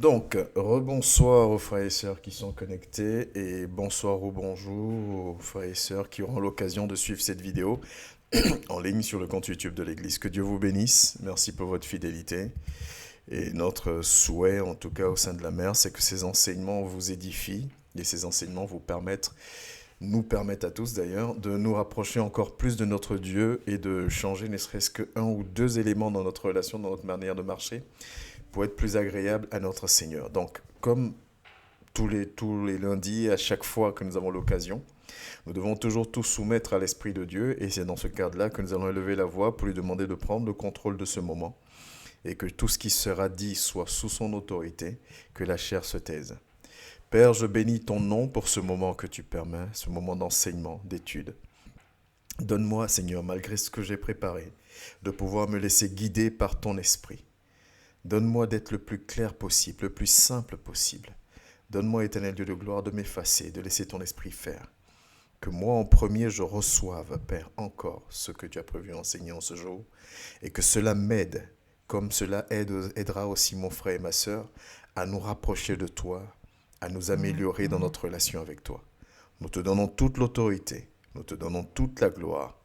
Donc, rebonsoir aux frères et sœurs qui sont connectés et bonsoir ou bonjour aux frères et sœurs qui auront l'occasion de suivre cette vidéo en ligne sur le compte YouTube de l'Église. Que Dieu vous bénisse. Merci pour votre fidélité. Et notre souhait, en tout cas au sein de la mer, c'est que ces enseignements vous édifient et ces enseignements nous permettent à tous d'ailleurs de nous rapprocher encore plus de notre Dieu et de changer ne serait-ce qu'un ou deux éléments dans notre relation, dans notre manière de marcher pour être plus agréable à notre Seigneur. Donc, comme tous les lundis, à chaque fois que nous avons l'occasion, nous devons toujours tout soumettre à l'Esprit de Dieu et c'est dans ce cadre-là que nous allons élever la voix pour lui demander de prendre le contrôle de ce moment et que tout ce qui sera dit soit sous son autorité, que la chair se taise. Père, je bénis ton nom pour ce moment que tu permets, ce moment d'enseignement, d'étude. Donne-moi, Seigneur, malgré ce que j'ai préparé, de pouvoir me laisser guider par ton esprit. Donne-moi d'être le plus clair possible, le plus simple possible. Donne-moi, éternel Dieu de gloire, de m'effacer, de laisser ton esprit faire. Que moi, en premier, je reçoive, Père, encore ce que tu as prévu enseigner en ce jour, et que cela m'aide, comme cela aidera aussi mon frère et ma sœur, à nous rapprocher de toi, à nous améliorer dans notre relation avec toi. Nous te donnons toute l'autorité, nous te donnons toute la gloire,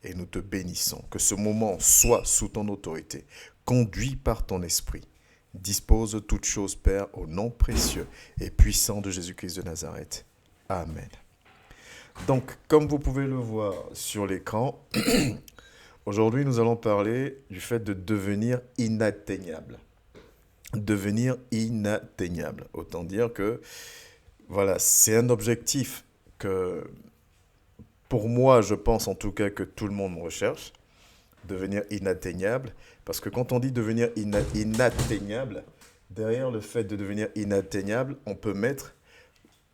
et nous te bénissons. Que ce moment soit sous ton autorité, conduit par ton esprit. Dispose toutes choses, Père, au nom précieux et puissant de Jésus-Christ de Nazareth. Amen. Donc, comme vous pouvez le voir sur l'écran, aujourd'hui nous allons parler du fait de devenir inatteignable. Devenir inatteignable. Autant dire que, voilà, c'est un objectif que, pour moi, je pense en tout cas que tout le monde recherche. Devenir inatteignable. Parce que quand on dit devenir inatteignable, derrière le fait de devenir inatteignable, on peut mettre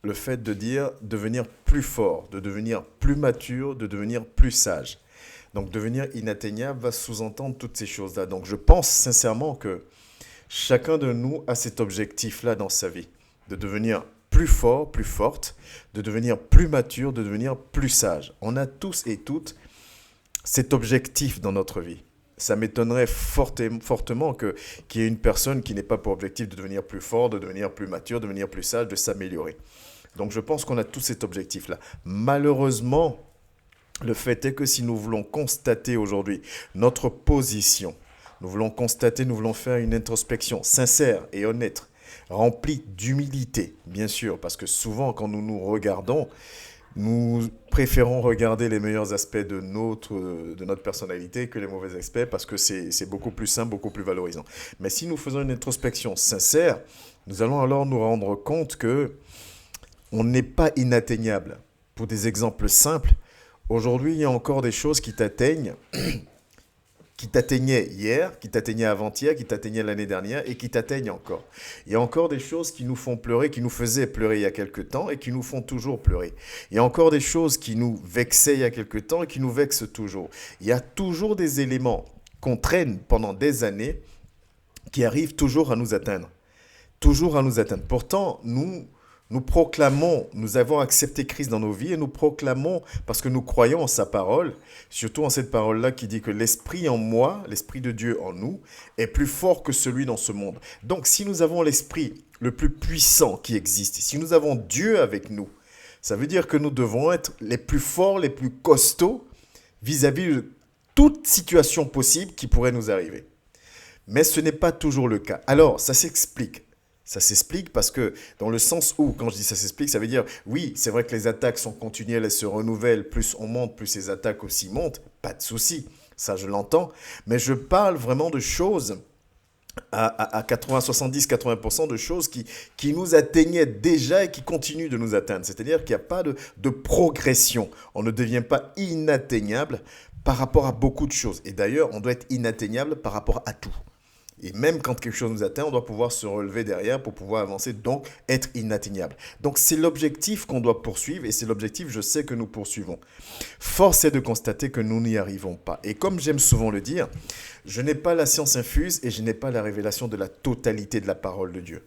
le fait de dire devenir plus fort, de devenir plus mature, de devenir plus sage. Donc devenir inatteignable va sous-entendre toutes ces choses-là. Donc je pense sincèrement que chacun de nous a cet objectif-là dans sa vie, de devenir plus fort, plus forte, de devenir plus mature, de devenir plus sage. On a tous et toutes cet objectif dans notre vie. Ça m'étonnerait fortement qu'il y ait une personne qui n'ait pas pour objectif de devenir plus fort, de devenir plus mature, de devenir plus sage, de s'améliorer. Donc je pense qu'on a tous cet objectif-là. Malheureusement, le fait est que si nous voulons constater aujourd'hui notre position, nous voulons faire une introspection sincère et honnête, remplie d'humilité, bien sûr, parce que souvent quand nous nous regardons, nous préférons regarder les meilleurs aspects de notre personnalité que les mauvais aspects parce que c'est beaucoup plus simple, beaucoup plus valorisant. Mais si nous faisons une introspection sincère, nous allons alors nous rendre compte que on n'est pas inatteignable. Pour des exemples simples, aujourd'hui, il y a encore des choses qui t'atteignent, qui t'atteignaient hier, qui t'atteignaient avant-hier, qui t'atteignaient l'année dernière et qui t'atteignent encore. Il y a encore des choses qui nous font pleurer, qui nous faisaient pleurer il y a quelque temps et qui nous font toujours pleurer. Il y a encore des choses qui nous vexaient il y a quelque temps et qui nous vexent toujours. Il y a toujours des éléments qu'on traîne pendant des années qui arrivent toujours à nous atteindre. Toujours à nous atteindre. Pourtant, nous proclamons, nous avons accepté Christ dans nos vies et nous proclamons, parce que nous croyons en sa parole, surtout en cette parole-là qui dit que l'esprit en moi, l'esprit de Dieu en nous, est plus fort que celui dans ce monde. Donc si nous avons l'esprit le plus puissant qui existe, si nous avons Dieu avec nous, ça veut dire que nous devons être les plus forts, les plus costauds vis-à-vis de toute situation possible qui pourrait nous arriver. Mais ce n'est pas toujours le cas. Alors, ça s'explique. Ça s'explique parce que dans le sens où, quand je dis ça s'explique, ça veut dire, oui, c'est vrai que les attaques sont continuelles, elles se renouvellent, plus on monte, plus les attaques aussi montent, pas de souci, ça je l'entends, mais je parle vraiment de choses à 80, 70, 80% de choses qui nous atteignaient déjà et qui continuent de nous atteindre. C'est-à-dire qu'il n'y a pas de progression, on ne devient pas inatteignable par rapport à beaucoup de choses. Et d'ailleurs, on doit être inatteignable par rapport à tout. Et même quand quelque chose nous atteint, on doit pouvoir se relever derrière pour pouvoir avancer, donc être inatteignable. Donc c'est l'objectif qu'on doit poursuivre et c'est l'objectif, je sais que nous poursuivons. Force est de constater que nous n'y arrivons pas. Et comme j'aime souvent le dire, je n'ai pas la science infuse et je n'ai pas la révélation de la totalité de la parole de Dieu.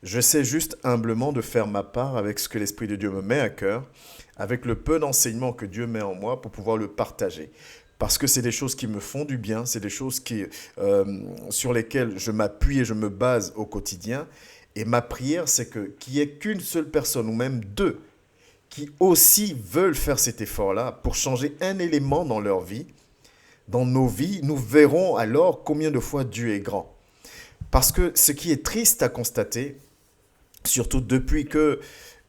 Je sais juste humblement de faire ma part avec ce que l'Esprit de Dieu me met à cœur, avec le peu d'enseignement que Dieu met en moi pour pouvoir le partager. Parce que c'est des choses qui me font du bien, c'est des choses sur lesquelles je m'appuie et je me base au quotidien. Et ma prière, c'est qu'il n'y ait qu'une seule personne, ou même deux, qui aussi veulent faire cet effort-là pour changer un élément dans leur vie, dans nos vies. Nous verrons alors combien de fois Dieu est grand. Parce que ce qui est triste à constater, surtout depuis que,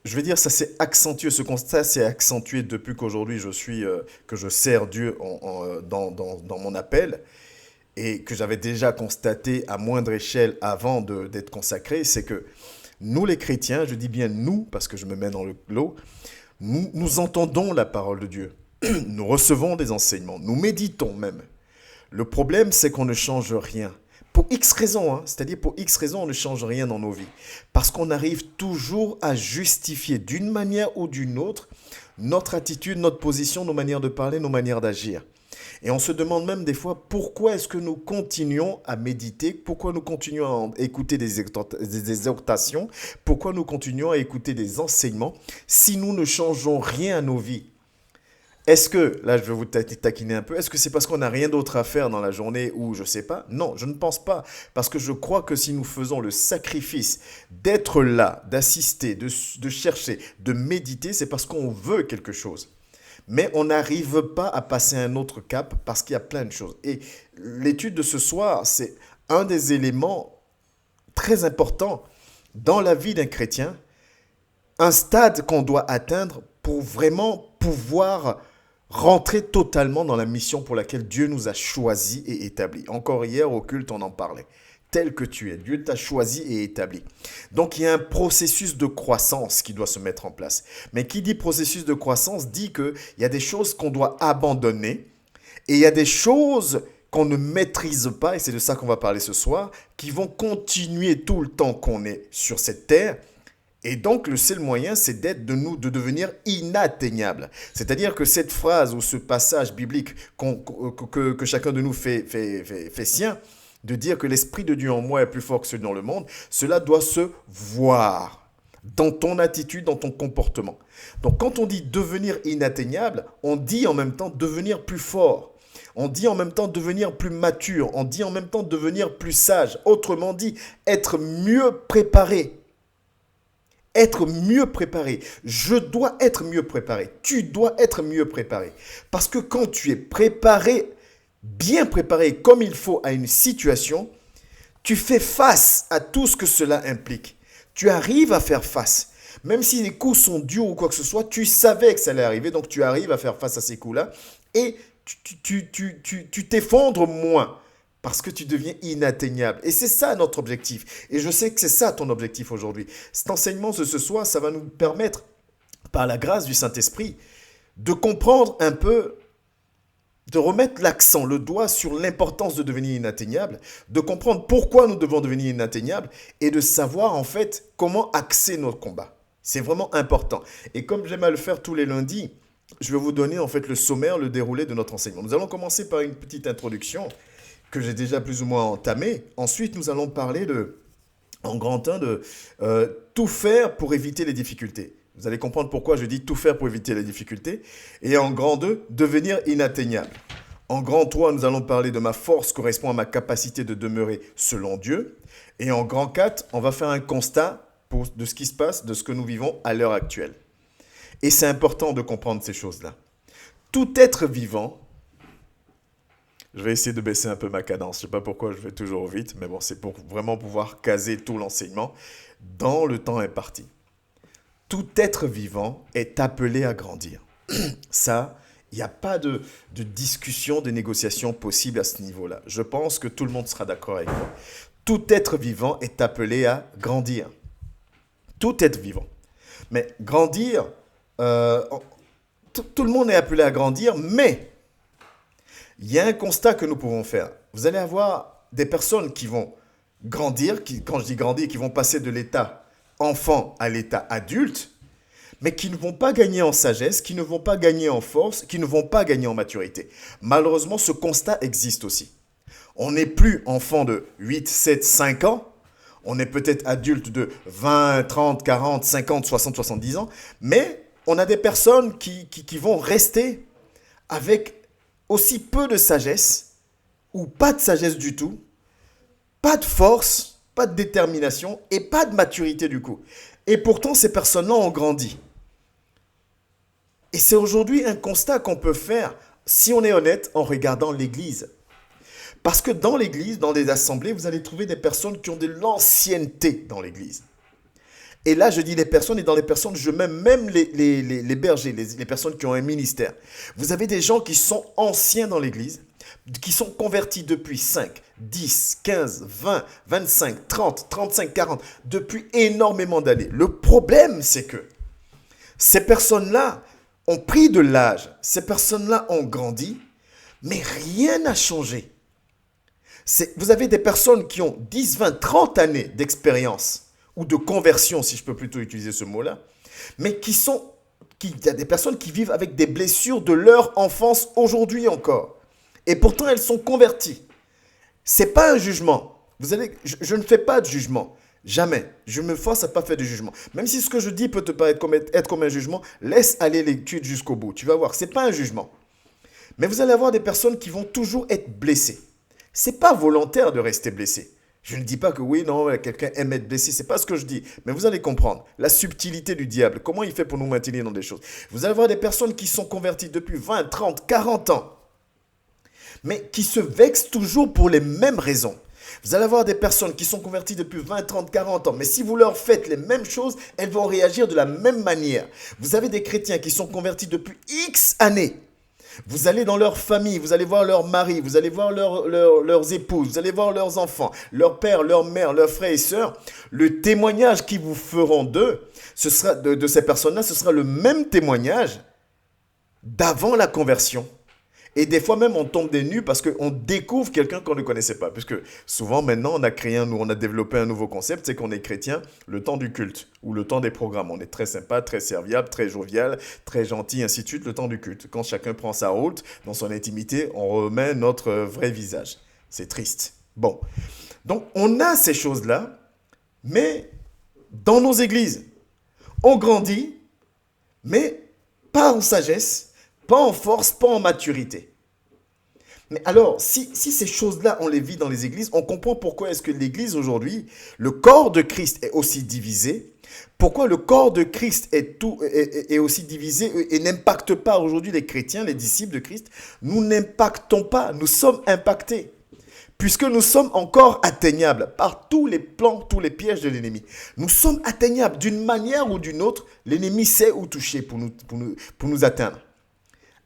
je veux dire, ça s'est accentué, ce constat s'est accentué depuis qu'aujourd'hui que je sers Dieu dans mon appel, et que j'avais déjà constaté à moindre échelle avant d'être consacré, c'est que nous les chrétiens, je dis bien nous, parce que je me mets dans le lot, nous entendons la parole de Dieu, nous recevons des enseignements, nous méditons même. Le problème, c'est qu'on ne change rien. Pour X raisons, c'est-à-dire pour X raisons, on ne change rien dans nos vies. Parce qu'on arrive toujours à justifier d'une manière ou d'une autre notre attitude, notre position, nos manières de parler, nos manières d'agir. Et on se demande même des fois pourquoi est-ce que nous continuons à méditer, pourquoi nous continuons à écouter des exhortations, pourquoi nous continuons à écouter des enseignements si nous ne changeons rien à nos vies. Est-ce que, là je vais vous taquiner un peu, est-ce que c'est parce qu'on n'a rien d'autre à faire dans la journée ou je ne sais pas? Non, je ne pense pas. Parce que je crois que si nous faisons le sacrifice d'être là, d'assister, de chercher, de méditer, c'est parce qu'on veut quelque chose. Mais on n'arrive pas à passer un autre cap parce qu'il y a plein de choses. Et l'étude de ce soir, c'est un des éléments très importants dans la vie d'un chrétien, un stade qu'on doit atteindre pour vraiment pouvoir rentrer totalement dans la mission pour laquelle Dieu nous a choisis et établis. Encore hier, au culte, on en parlait. Tel que tu es, Dieu t'a choisi et établi. Donc, il y a un processus de croissance qui doit se mettre en place. Mais qui dit processus de croissance dit qu'il y a des choses qu'on doit abandonner et il y a des choses qu'on ne maîtrise pas, et c'est de ça qu'on va parler ce soir, qui vont continuer tout le temps qu'on est sur cette terre. Et donc, le seul moyen, c'est de devenir inatteignable. C'est-à-dire que cette phrase ou ce passage biblique que chacun de nous fait sien, de dire que l'Esprit de Dieu en moi est plus fort que celui dans le monde, cela doit se voir dans ton attitude, dans ton comportement. Donc, quand on dit devenir inatteignable, on dit en même temps devenir plus fort. On dit en même temps devenir plus mature. On dit en même temps devenir plus sage. Autrement dit, être mieux préparé. Être mieux préparé. Je dois être mieux préparé. Tu dois être mieux préparé. Parce que quand tu es préparé, bien préparé comme il faut à une situation, tu fais face à tout ce que cela implique. Tu arrives à faire face. Même si les coups sont durs ou quoi que ce soit, tu savais que ça allait arriver, donc tu arrives à faire face à ces coups-là et tu t'effondres moins parce que tu deviens inatteignable. Et c'est ça notre objectif. Et je sais que c'est ça ton objectif aujourd'hui. Cet enseignement de ce soir, ça va nous permettre, par la grâce du Saint-Esprit, de comprendre un peu, de remettre l'accent, le doigt sur l'importance de devenir inatteignable, de comprendre pourquoi nous devons devenir inatteignables et de savoir en fait comment axer notre combat. C'est vraiment important. Et comme j'aime à le faire tous les lundis, je vais vous donner en fait le sommaire, le déroulé de notre enseignement. Nous allons commencer par une petite introduction que j'ai déjà plus ou moins entamée. Ensuite, nous allons parler en grand 1 de tout faire pour éviter les difficultés. Vous allez comprendre pourquoi je dis tout faire pour éviter les difficultés. Et en grand 2, devenir inatteignable. En grand 3, nous allons parler de ma force correspond à ma capacité de demeurer selon Dieu. Et en grand 4, on va faire un constat de ce qui se passe, de ce que nous vivons à l'heure actuelle. Et c'est important de comprendre ces choses-là. Tout être vivant, je vais essayer de baisser un peu ma cadence, je ne sais pas pourquoi je vais toujours vite, mais bon, c'est pour vraiment pouvoir caser tout l'enseignement dans le temps imparti. Tout être vivant est appelé à grandir. Ça, il n'y a pas de discussion, de négociation possible à ce niveau-là. Je pense que tout le monde sera d'accord avec moi. Tout être vivant est appelé à grandir. Tout être vivant. Mais grandir, tout le monde est appelé à grandir, mais il y a un constat que nous pouvons faire. Vous allez avoir des personnes qui vont grandir, quand je dis grandir, qui vont passer de l'état enfant à l'état adulte, mais qui ne vont pas gagner en sagesse, qui ne vont pas gagner en force, qui ne vont pas gagner en maturité. Malheureusement, ce constat existe aussi. On n'est plus enfant de 8, 7, 5 ans, on est peut-être adulte de 20, 30, 40, 50, 60, 70 ans, mais on a des personnes qui vont rester avec aussi peu de sagesse, ou pas de sagesse du tout, pas de force, pas de détermination et pas de maturité du coup. Et pourtant, ces personnes-là ont grandi. Et c'est aujourd'hui un constat qu'on peut faire, si on est honnête, en regardant l'Église. Parce que dans l'Église, dans les assemblées, vous allez trouver des personnes qui ont de l'ancienneté dans l'Église. Et là, je dis les personnes, et dans les personnes, je mets même les bergers, les personnes qui ont un ministère. Vous avez des gens qui sont anciens dans l'Église, qui sont convertis depuis 5, 10, 15, 20, 25, 30, 35, 40, depuis énormément d'années. Le problème, c'est que ces personnes-là ont pris de l'âge, ces personnes-là ont grandi, mais rien n'a changé. Vous avez des personnes qui ont 10, 20, 30 années d'expérience, ou de conversion, si je peux plutôt utiliser ce mot-là, mais il y a des personnes qui vivent avec des blessures de leur enfance aujourd'hui encore. Et pourtant, elles sont converties. C'est pas un jugement. Je ne fais pas de jugement. Jamais. Je me force à pas faire de jugement. Même si ce que je dis peut te paraître être comme un jugement, laisse aller l'étude jusqu'au bout. Tu vas voir, c'est pas un jugement. Mais vous allez avoir des personnes qui vont toujours être blessées. C'est pas volontaire de rester blessé. Je ne dis pas que oui, non, quelqu'un aime être blessé. C'est pas ce que je dis. Mais vous allez comprendre la subtilité du diable. Comment il fait pour nous maintenir dans des choses. Vous allez avoir des personnes qui sont converties depuis 20, 30, 40 ans. Mais qui se vexent toujours pour les mêmes raisons. Vous allez avoir des personnes qui sont converties depuis 20, 30, 40 ans. Mais si vous leur faites les mêmes choses, elles vont réagir de la même manière. Vous avez des chrétiens qui sont convertis depuis X années. Vous allez dans leur famille, vous allez voir leur mari, vous allez voir leurs épouses, vous allez voir leurs enfants, leur père, leur mère, leurs frères et sœurs. Le témoignage qu'ils vous feront d'eux, ce sera de ces personnes-là, ce sera le même témoignage d'avant la conversion. Et des fois même, on tombe des nues parce qu'on découvre quelqu'un qu'on ne connaissait pas. Puisque souvent, maintenant, on a développé un nouveau concept, c'est qu'on est chrétien le temps du culte ou le temps des programmes. On est très sympa, très serviable, très jovial, très gentil, ainsi de suite, le temps du culte. Quand chacun prend sa route, dans son intimité, on remet notre vrai visage. C'est triste. Bon. Donc, on a ces choses-là, mais dans nos églises, on grandit, mais pas en sagesse, pas en force, pas en maturité. Mais alors, si ces choses-là, on les vit dans les églises, on comprend pourquoi est-ce que l'église aujourd'hui, le corps de Christ est aussi divisé. Pourquoi le corps de Christ est aussi divisé et n'impacte pas aujourd'hui les chrétiens, les disciples de Christ. Nous n'impactons pas, nous sommes impactés. Puisque nous sommes encore atteignables par tous les plans, tous les pièges de l'ennemi. Nous sommes atteignables d'une manière ou d'une autre. L'ennemi sait où toucher pour nous atteindre.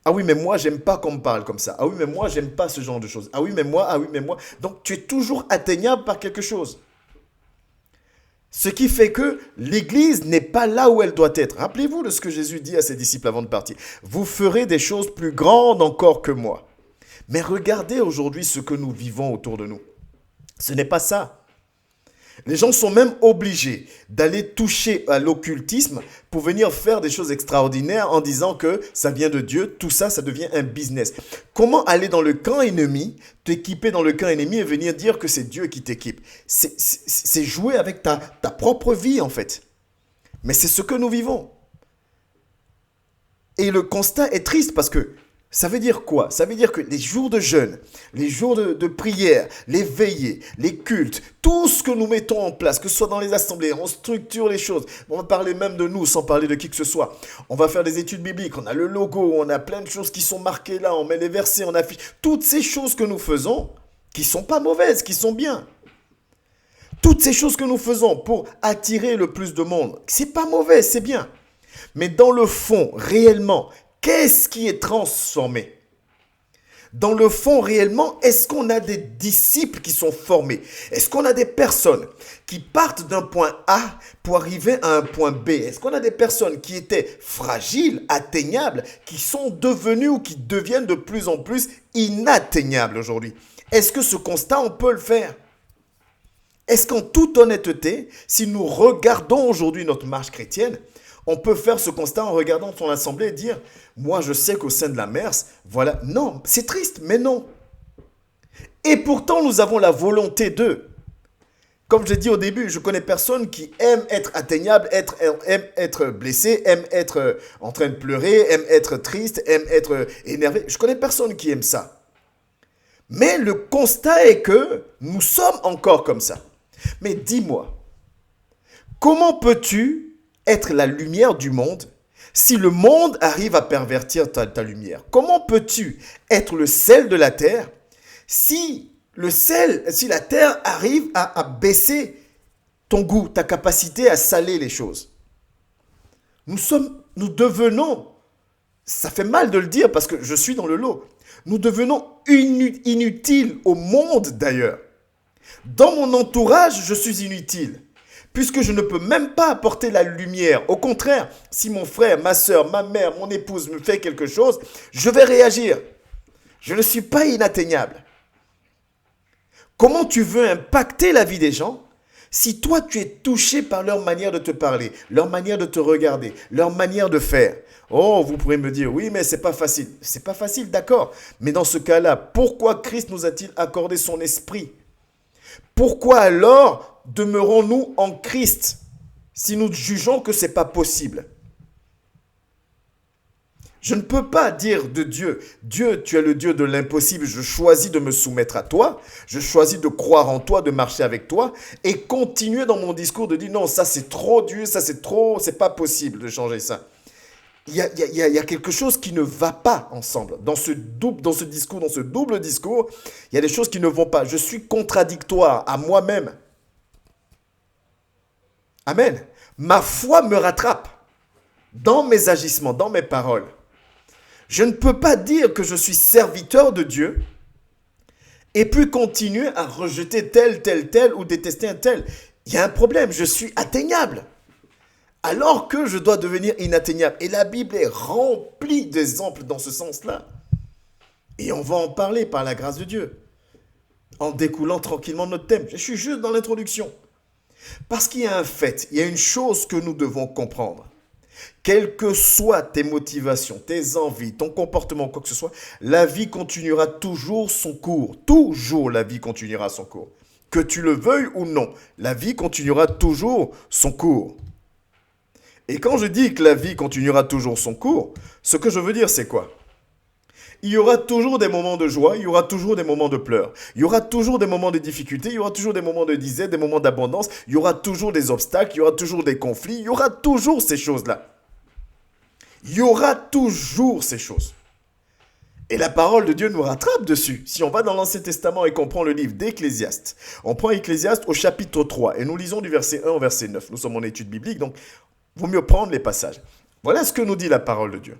Ah oui, mais moi, j'aime pas qu'on me parle comme ça. Ah oui, mais moi, j'aime pas ce genre de choses. Ah oui, mais moi, ah oui, mais moi. Donc, tu es toujours atteignable par quelque chose. Ce qui fait que l'Église n'est pas là où elle doit être. Rappelez-vous de ce que Jésus dit à ses disciples avant de partir. Vous ferez des choses plus grandes encore que moi. Mais regardez aujourd'hui ce que nous vivons autour de nous. Ce n'est pas ça. Les gens sont même obligés d'aller toucher à l'occultisme pour venir faire des choses extraordinaires en disant que ça vient de Dieu. Tout ça, ça devient un business. Comment aller dans le camp ennemi, t'équiper dans le camp ennemi et venir dire que c'est Dieu qui t'équipe? C'est jouer avec ta propre vie en fait. Mais c'est ce que nous vivons. Et le constat est triste parce que ça veut dire quoi? Ça veut dire que les jours de jeûne, les jours de prière, les veillées, les cultes, tout ce que nous mettons en place, que ce soit dans les assemblées, on structure les choses. On va parler même de nous sans parler de qui que ce soit. On va faire des études bibliques, on a le logo, on a plein de choses qui sont marquées là, on met les versets, on affiche. Toutes ces choses que nous faisons, qui sont pas mauvaises, qui sont bien. Toutes ces choses que nous faisons pour attirer le plus de monde, c'est pas mauvais, c'est bien. Mais dans le fond, réellement, qu'est-ce qui est transformé? Dans le fond, réellement, est-ce qu'on a des disciples qui sont formés? Est-ce qu'on a des personnes qui partent d'un point A pour arriver à un point B? Est-ce qu'on a des personnes qui étaient fragiles, atteignables, qui sont devenues ou qui deviennent de plus en plus inatteignables aujourd'hui? Est-ce que ce constat, on peut le faire? Est-ce qu'en toute honnêteté, si nous regardons aujourd'hui notre marche chrétienne, on peut faire ce constat en regardant son assemblée et dire « Moi, je sais qu'au sein de la MERS, voilà. » Non, c'est triste, mais non. Et pourtant, nous avons la volonté d'eux. Comme je l'ai dit au début, je connais personne qui aime être atteignable, aime être blessé, aime être en train de pleurer, aime être triste, aime être énervé. Je connais personne qui aime ça. Mais le constat est que nous sommes encore comme ça. Mais dis-moi, comment peux-tu être la lumière du monde si le monde arrive à pervertir ta lumière? Comment peux-tu être le sel de la terre si la terre arrive à baisser ton goût, ta capacité à saler les choses? Nous devenons, ça fait mal de le dire parce que je suis dans le lot, nous devenons inutiles au monde d'ailleurs. Dans mon entourage, je suis inutile, puisque je ne peux même pas apporter la lumière. Au contraire, si mon frère, ma soeur, ma mère, mon épouse me fait quelque chose, je vais réagir. Je ne suis pas inatteignable. Comment tu veux impacter la vie des gens si toi tu es touché par leur manière de te parler, leur manière de te regarder, leur manière de faire? Oh, vous pourrez me dire, oui, mais c'est pas facile. C'est pas facile, d'accord. Mais dans ce cas-là, pourquoi Christ nous a-t-il accordé son esprit? Pourquoi alors demeurons-nous en Christ si nous jugeons que ce n'est pas possible? Je ne peux pas dire de Dieu, Dieu, tu es le Dieu de l'impossible, je choisis de me soumettre à toi, je choisis de croire en toi, de marcher avec toi, et continuer dans mon discours de dire non, ça c'est trop dur, ça c'est pas possible de changer ça. Il y a quelque chose qui ne va pas ensemble. Dans ce discours, dans ce double discours, il y a des choses qui ne vont pas. Je suis contradictoire à moi-même. Amen. Ma foi me rattrape dans mes agissements, dans mes paroles. Je ne peux pas dire que je suis serviteur de Dieu et puis continuer à rejeter tel ou détester un tel. Il y a un problème, je suis atteignable. Alors que je dois devenir inatteignable. Et la Bible est remplie d'exemples dans ce sens-là. Et on va en parler par la grâce de Dieu, en découlant tranquillement notre thème. Je suis juste dans l'introduction. Parce qu'il y a un fait, il y a une chose que nous devons comprendre. Quelles que soient tes motivations, tes envies, ton comportement, quoi que ce soit, la vie continuera toujours son cours. Toujours la vie continuera son cours. Que tu le veuilles ou non, la vie continuera toujours son cours. Et quand je dis que la vie continuera toujours son cours, ce que je veux dire, c'est quoi? Il y aura toujours des moments de joie, il y aura toujours des moments de pleurs, il y aura toujours des moments de difficultés, il y aura toujours des moments de disette, des moments d'abondance, il y aura toujours des obstacles, il y aura toujours des conflits, il y aura toujours ces choses-là. Il y aura toujours ces choses. Et la parole de Dieu nous rattrape dessus. Si on va dans l'Ancien Testament et qu'on prend le livre d'Ecclésiaste, on prend Ecclésiaste au chapitre 3 et nous lisons du verset 1 au verset 9. Nous sommes en étude biblique, donc il vaut mieux prendre les passages. Voilà ce que nous dit la parole de Dieu.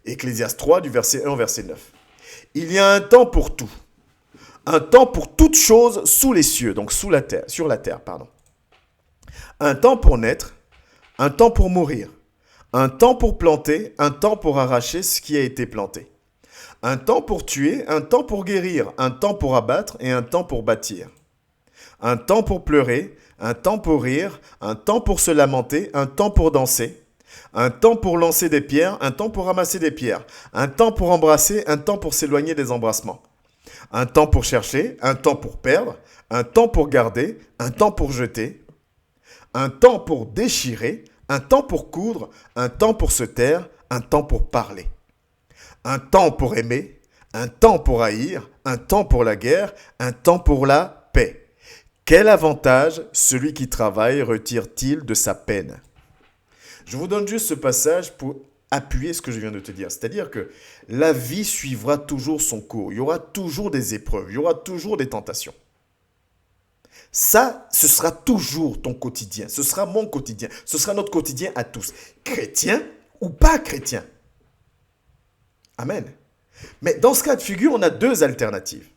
Ecclésiaste 3 du verset 1 au verset 9. Il y a un temps pour tout. Un temps pour toute chose sous les cieux, donc sur la terre, pardon. Un temps pour naître, un temps pour mourir, un temps pour planter, un temps pour arracher ce qui a été planté. Un temps pour tuer, un temps pour guérir, un temps pour abattre et un temps pour bâtir. Un temps pour pleurer, un temps pour rire, un temps pour se lamenter, un temps pour danser. Un temps pour lancer des pierres, un temps pour ramasser des pierres. Un temps pour embrasser, un temps pour s'éloigner des embrassements. Un temps pour chercher, un temps pour perdre, un temps pour garder, un temps pour jeter. Un temps pour déchirer, un temps pour coudre, un temps pour se taire, un temps pour parler. Un temps pour aimer, un temps pour haïr, un temps pour la guerre, un temps pour la paix. Quel avantage celui qui travaille retire-t-il de sa peine? Je vous donne juste ce passage pour appuyer ce que je viens de te dire. C'est-à-dire que la vie suivra toujours son cours. Il y aura toujours des épreuves, il y aura toujours des tentations. Ça, ce sera toujours ton quotidien. Ce sera mon quotidien. Ce sera notre quotidien à tous. Chrétien ou pas chrétien. Amen. Mais dans ce cas de figure, on a deux alternatives.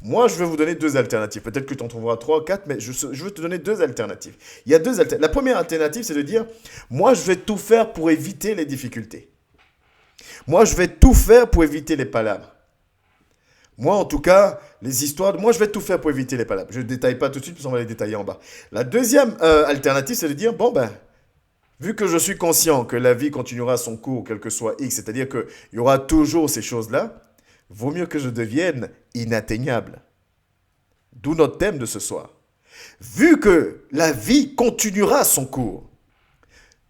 Moi, je vais vous donner deux alternatives. Peut-être que tu en trouveras trois ou quatre, mais je veux te donner deux alternatives. Il y a deux alternatives. La première alternative, c'est de dire, moi, je vais tout faire pour éviter les difficultés. Moi, je vais tout faire pour éviter les palabres. Moi, en tout cas, les histoires, moi, je vais tout faire pour éviter les palabres. Je ne détaille pas tout de suite, parce qu'on va les détailler en bas. La deuxième alternative, c'est de dire, bon, ben, vu que je suis conscient que la vie continuera son cours, quel que soit X, c'est-à-dire qu'il y aura toujours ces choses-là, vaut mieux que je devienne inatteignable. D'où notre thème de ce soir. Vu que la vie continuera son cours,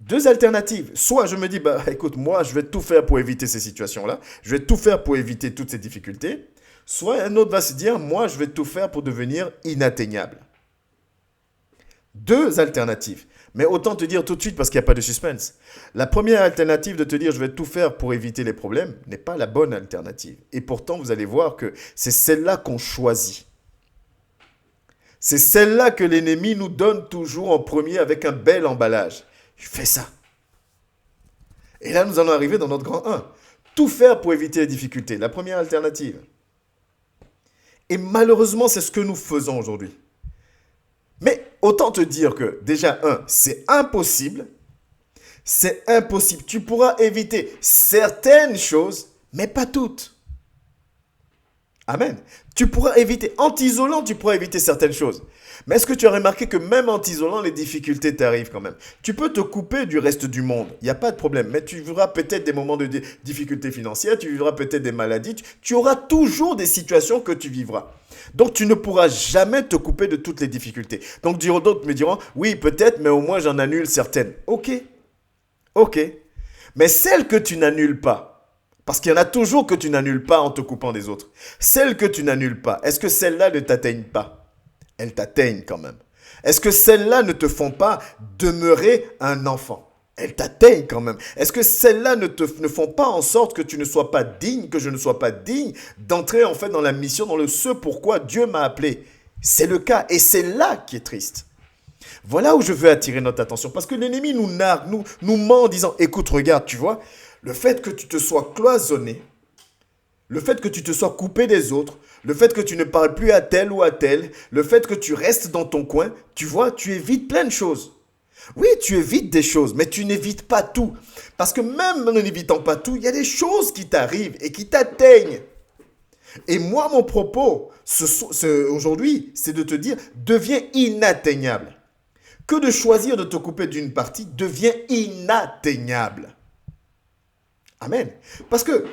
deux alternatives. Soit je me dis, bah, écoute, moi, je vais tout faire pour éviter ces situations-là. Je vais tout faire pour éviter toutes ces difficultés. Soit un autre va se dire, moi, je vais tout faire pour devenir inatteignable. Deux alternatives. Mais autant te dire tout de suite parce qu'il n'y a pas de suspense. La première alternative de te dire je vais tout faire pour éviter les problèmes n'est pas la bonne alternative. Et pourtant, vous allez voir que c'est celle-là qu'on choisit. C'est celle-là que l'ennemi nous donne toujours en premier avec un bel emballage. Fais ça. Et là, nous allons arriver dans notre grand 1. Tout faire pour éviter les difficultés. La première alternative. Et malheureusement, c'est ce que nous faisons aujourd'hui. Mais autant te dire que, déjà, c'est impossible. C'est impossible. Tu pourras éviter certaines choses, mais pas toutes. Amen. Tu pourras éviter, en t'isolant, tu pourras éviter certaines choses. Mais est-ce que tu as remarqué que même en t'isolant, les difficultés t'arrivent quand même? Tu peux te couper du reste du monde, il n'y a pas de problème. Mais tu vivras peut-être des moments de difficultés financières, tu vivras peut-être des maladies. Tu auras toujours des situations que tu vivras. Donc, tu ne pourras jamais te couper de toutes les difficultés. Donc, d'autres me diront, oui, peut-être, mais au moins j'en annule certaines. Ok. Mais celles que tu n'annules pas, parce qu'il y en a toujours que tu n'annules pas en te coupant des autres. Celles que tu n'annules pas, est-ce que celles-là ne t'atteignent pas? Elles t'atteignent quand même. Est-ce que celles-là ne te font pas demeurer un enfant? Elles t'atteignent quand même. Est-ce que celles-là ne font pas en sorte que tu ne sois pas digne, que je ne sois pas digne d'entrer en fait dans la mission, dans ce pourquoi Dieu m'a appelé? C'est le cas et c'est là qui est triste. Voilà où je veux attirer notre attention parce que l'ennemi nous nargue, nous ment en disant, écoute, regarde, tu vois, le fait que tu te sois cloisonné, le fait que tu te sois coupé des autres, le fait que tu ne parles plus à tel ou à tel, le fait que tu restes dans ton coin, tu vois, tu évites plein de choses. Oui, tu évites des choses, mais tu n'évites pas tout. Parce que même en n'évitant pas tout, il y a des choses qui t'arrivent et qui t'atteignent. Et moi, mon propos aujourd'hui, c'est de te dire, deviens inatteignable. Que de choisir de te couper d'une partie devient inatteignable. Amen. Parce que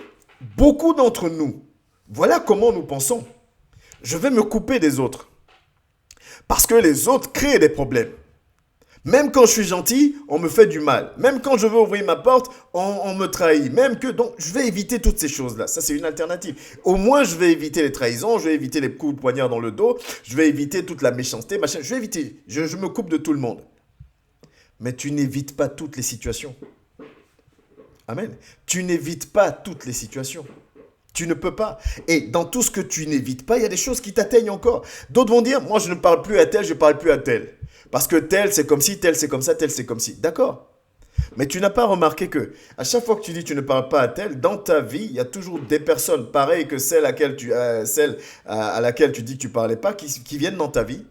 beaucoup d'entre nous, voilà comment nous pensons. Je vais me couper des autres. Parce que les autres créent des problèmes. Même quand je suis gentil, on me fait du mal. Même quand je veux ouvrir ma porte, on me trahit. Donc, je vais éviter toutes ces choses-là. Ça, c'est une alternative. Au moins, je vais éviter les trahisons, je vais éviter les coups de poignard dans le dos, je vais éviter toute la méchanceté, machin. Je vais éviter. Je me coupe de tout le monde. Mais tu n'évites pas toutes les situations. Amen. Tu n'évites pas toutes les situations. Tu ne peux pas. Et dans tout ce que tu n'évites pas, il y a des choses qui t'atteignent encore. D'autres vont dire, moi je ne parle plus à tel, je ne parle plus à tel. Parce que tel c'est comme ci, tel c'est comme ça, tel c'est comme ci. D'accord. Mais tu n'as pas remarqué que à chaque fois que tu dis tu ne parles pas à tel, dans ta vie, il y a toujours des personnes pareilles que celle à laquelle tu dis que tu ne parlais pas, qui viennent dans ta vie.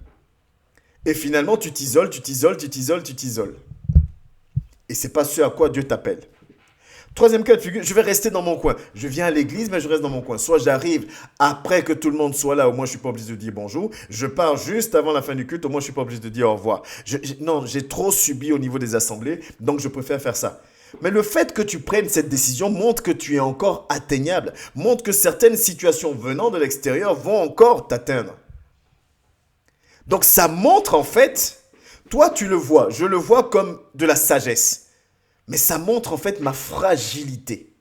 Et finalement, tu t'isoles. Et ce n'est pas ce à quoi Dieu t'appelle. Troisième cas de figure, je vais rester dans mon coin. Je viens à l'église, mais je reste dans mon coin. Soit j'arrive après que tout le monde soit là, au moins je ne suis pas obligé de dire bonjour. Je pars juste avant la fin du culte, au moins je ne suis pas obligé de dire au revoir. Non, j'ai trop subi au niveau des assemblées, donc je préfère faire ça. Mais le fait que tu prennes cette décision montre que tu es encore atteignable, montre que certaines situations venant de l'extérieur vont encore t'atteindre. Donc ça montre en fait, toi tu le vois, je le vois comme de la sagesse. Mais ça montre en fait ma fragilité.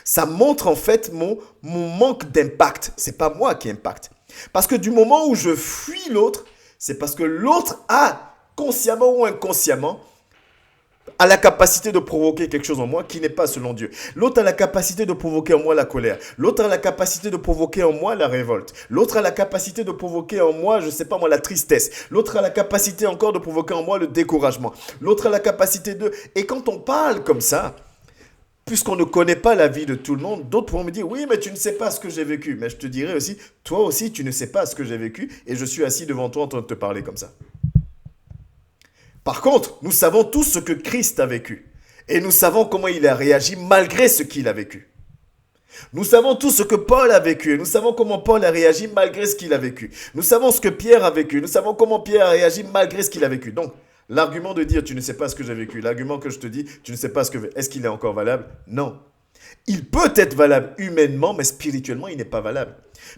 Ça montre en fait mon manque d'impact. Ce n'est pas moi qui impacte. Parce que du moment où je fuis l'autre, c'est parce que l'autre a, consciemment ou inconsciemment, a la capacité de provoquer quelque chose en moi qui n'est pas selon Dieu. L'autre a la capacité de provoquer en moi la colère. L'autre a la capacité de provoquer en moi la révolte. L'autre a la capacité de provoquer en moi, je ne sais pas moi, la tristesse. L'autre a la capacité encore de provoquer en moi le découragement. L'autre a la capacité de... Et quand on parle comme ça, puisqu'on ne connaît pas la vie de tout le monde, d'autres vont me dire, oui, mais tu ne sais pas ce que j'ai vécu. Mais je te dirais aussi, toi aussi, tu ne sais pas ce que j'ai vécu et je suis assis devant toi en train de te parler comme ça. Par contre, nous savons tous ce que Christ a vécu. Et nous savons comment il a réagi malgré ce qu'il a vécu. Nous savons tous ce que Paul a vécu. Et nous savons comment Paul a réagi malgré ce qu'il a vécu. Nous savons ce que Pierre a vécu. Nous savons comment Pierre a réagi malgré ce qu'il a vécu. Donc, l'argument de dire tu ne sais pas ce que j'ai vécu, l'argument que je te dis tu ne sais pas ce que... Est-ce qu'il est encore valable? Non. Il peut être valable humainement, mais spirituellement, il n'est pas valable.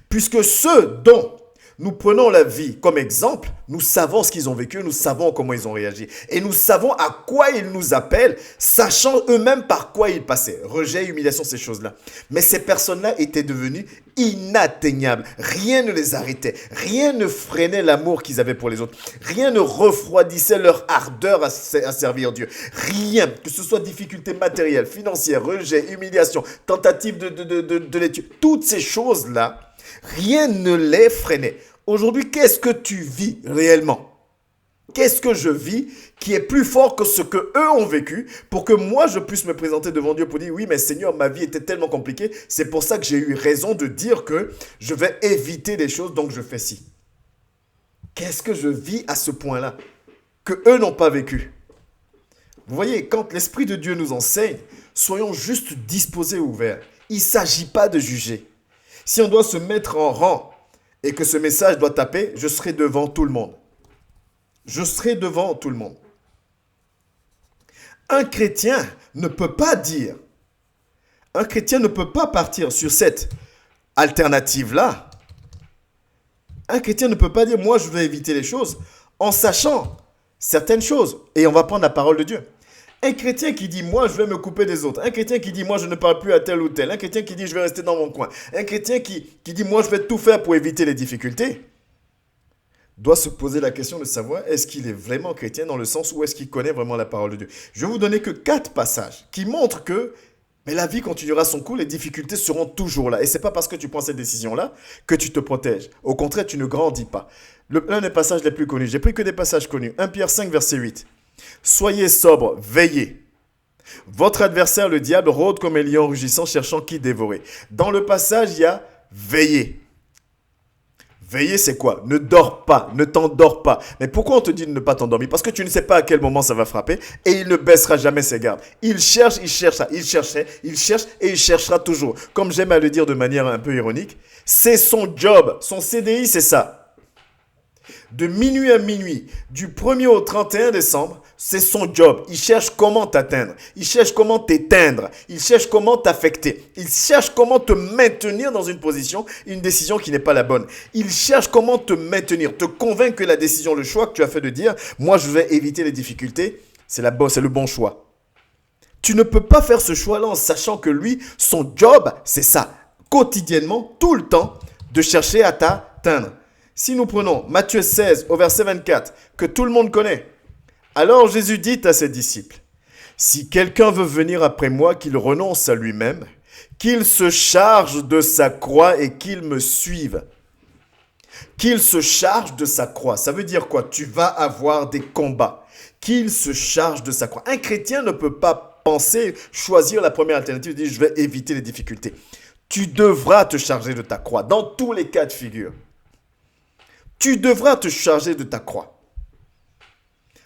Puisque ce dont nous prenons la vie comme exemple, nous savons ce qu'ils ont vécu, nous savons comment ils ont réagi. Et nous savons à quoi ils nous appellent, sachant eux-mêmes par quoi ils passaient. Rejet, humiliation, ces choses-là. Mais ces personnes-là étaient devenues inatteignables. Rien ne les arrêtait. Rien ne freinait l'amour qu'ils avaient pour les autres. Rien ne refroidissait leur ardeur à servir Dieu. Rien, que ce soit difficultés matérielles, financières, rejet, humiliation, tentative de les tuer. Toutes ces choses-là, rien ne les freinait. Aujourd'hui, qu'est-ce que tu vis réellement? Qu'est-ce que je vis qui est plus fort que ce que eux ont vécu pour que moi je puisse me présenter devant Dieu pour dire oui mais Seigneur, ma vie était tellement compliquée, c'est pour ça que j'ai eu raison de dire que je vais éviter des choses donc je fais ci. Qu'est-ce que je vis à ce point-là que eux n'ont pas vécu? Vous voyez, quand l'Esprit de Dieu nous enseigne, soyons juste disposés et ouverts. Il ne s'agit pas de juger. Si on doit se mettre en rang et que ce message doit taper, je serai devant tout le monde. Je serai devant tout le monde. Un chrétien ne peut pas dire, un chrétien ne peut pas partir sur cette alternative-là. Un chrétien ne peut pas dire, moi je vais éviter les choses en sachant certaines choses. Et on va prendre la parole de Dieu. Un chrétien qui dit, moi, je vais me couper des autres. Un chrétien qui dit, moi, je ne parle plus à tel ou tel. Un chrétien qui dit, je vais rester dans mon coin. Un chrétien qui dit, moi, je vais tout faire pour éviter les difficultés. Doit se poser la question de savoir, est-ce qu'il est vraiment chrétien dans le sens où est-ce qu'il connaît vraiment la parole de Dieu. Je vais vous donner que 4 passages qui montrent que mais la vie continuera son cours, les difficultés seront toujours là. Et ce n'est pas parce que tu prends cette décision-là que tu te protèges. Au contraire, tu ne grandis pas. L'un des passages les plus connus, j'ai pris que des passages connus. 1 Pierre 5, verset 8. Soyez sobres, veillez. Votre adversaire, le diable, rôde comme un lion rugissant, cherchant qui dévorer. Dans le passage, il y a veillez. Veiller, c'est quoi? Ne dors pas, ne t'endors pas. Mais pourquoi on te dit de ne pas t'endormir? Parce que tu ne sais pas à quel moment ça va frapper et il ne baissera jamais ses gardes. Il cherche, il cherche, il cherchait, il cherche et il cherchera toujours. Comme j'aime à le dire de manière un peu ironique, c'est son job, son CDI, c'est ça. De minuit à minuit, du 1er au 31 décembre, c'est son job. Il cherche comment t'atteindre. Il cherche comment t'éteindre. Il cherche comment t'affecter. Il cherche comment te maintenir dans une position, une décision qui n'est pas la bonne. Il cherche comment te maintenir, te convaincre que la décision, le choix que tu as fait de dire, moi je vais éviter les difficultés, c'est le bon choix. Tu ne peux pas faire ce choix-là en sachant que lui, son job, c'est ça. Quotidiennement, tout le temps, de chercher à t'atteindre. Si nous prenons Matthieu 16 au verset 24, que tout le monde connaît, alors Jésus dit à ses disciples, « Si quelqu'un veut venir après moi, qu'il renonce à lui-même, qu'il se charge de sa croix et qu'il me suive. » Qu'il se charge de sa croix, ça veut dire quoi? Tu vas avoir des combats. Qu'il se charge de sa croix. Un chrétien ne peut pas penser, choisir la première alternative, dire « Je vais éviter les difficultés. » Tu devras te charger de ta croix, dans tous les cas de figure. Tu devras te charger de ta croix.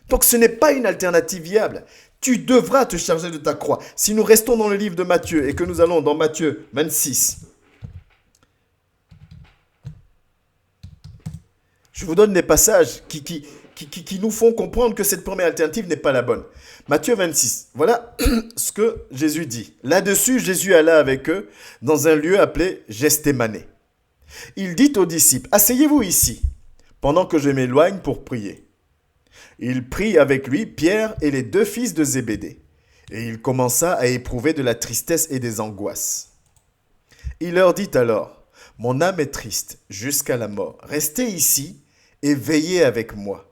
Donc ce n'est pas une alternative viable. Tu devras te charger de ta croix. Si nous restons dans le livre de Matthieu et que nous allons dans Matthieu 26, je vous donne des passages qui nous font comprendre que cette première alternative n'est pas la bonne. Matthieu 26, voilà ce que Jésus dit. Là-dessus, Jésus alla avec eux dans un lieu appelé Gethsémanée. Il dit aux disciples, « Asseyez-vous ici, pendant que je m'éloigne pour prier. » Il prit avec lui Pierre et les 2 fils de Zébédée, et il commença à éprouver de la tristesse et des angoisses. Il leur dit alors, « Mon âme est triste jusqu'à la mort. Restez ici et veillez avec moi. »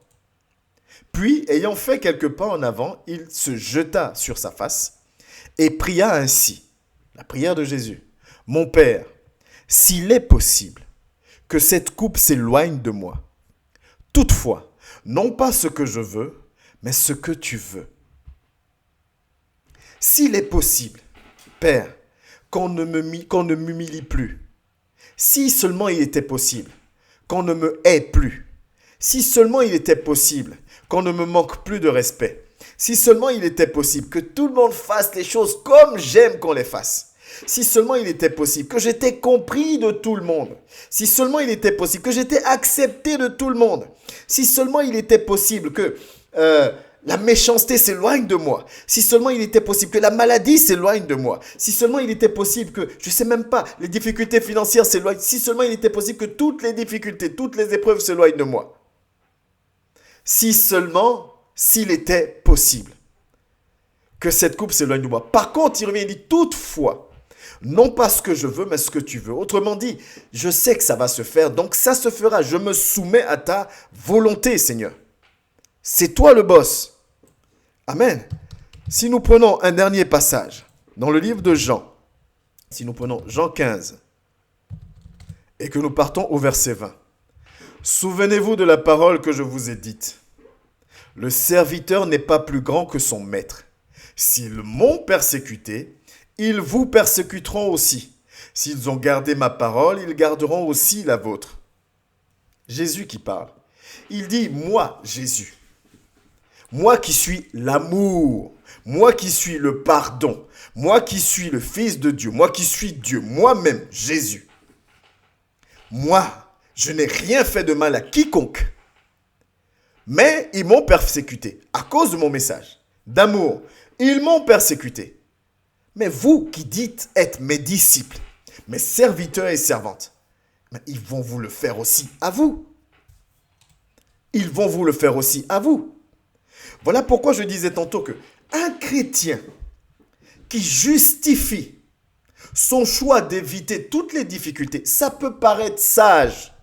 Puis, ayant fait quelques pas en avant, il se jeta sur sa face et pria ainsi, la prière de Jésus, « Mon Père, s'il est possible que cette coupe s'éloigne de moi, toutefois, non pas ce que je veux, mais ce que tu veux. S'il est possible, Père, qu'on ne m'humilie plus, si seulement il était possible, qu'on ne me hait plus, si seulement il était possible, qu'on ne me manque plus de respect, si seulement il était possible que tout le monde fasse les choses comme j'aime qu'on les fasse, si seulement il était possible que j'étais compris de tout le monde, si seulement il était possible que j'étais accepté de tout le monde, si seulement il était possible que la méchanceté s'éloigne de moi. Si seulement il était possible que la maladie s'éloigne de moi. Si seulement il était possible que, je ne sais même pas, les difficultés financières s'éloignent. Si seulement il était possible que toutes les difficultés, toutes les épreuves s'éloignent de moi. Si seulement, s'il était possible que cette coupe s'éloigne de moi. Par contre, il revient et dit, toutefois, non pas ce que je veux, mais ce que tu veux. Autrement dit, je sais que ça va se faire, donc ça se fera. Je me soumets à ta volonté, Seigneur. C'est toi le boss. Amen. Si nous prenons un dernier passage dans le livre de Jean, si nous prenons Jean 15 et que nous partons au verset 20, souvenez-vous de la parole que je vous ai dite. Le serviteur n'est pas plus grand que son maître. S'ils m'ont persécuté, ils vous persécuteront aussi. S'ils ont gardé ma parole, ils garderont aussi la vôtre. Jésus qui parle. Il dit, moi, Jésus, moi qui suis l'amour, moi qui suis le pardon, moi qui suis le Fils de Dieu, moi qui suis Dieu, moi-même, Jésus. Moi, je n'ai rien fait de mal à quiconque. Mais ils m'ont persécuté à cause de mon message d'amour. Ils m'ont persécuté. Mais vous qui dites être mes disciples, mes serviteurs et servantes, mais ils vont vous le faire aussi à vous. Ils vont vous le faire aussi à vous. Voilà pourquoi je disais tantôt que un chrétien qui justifie son choix d'éviter toutes les difficultés, ça peut paraître sage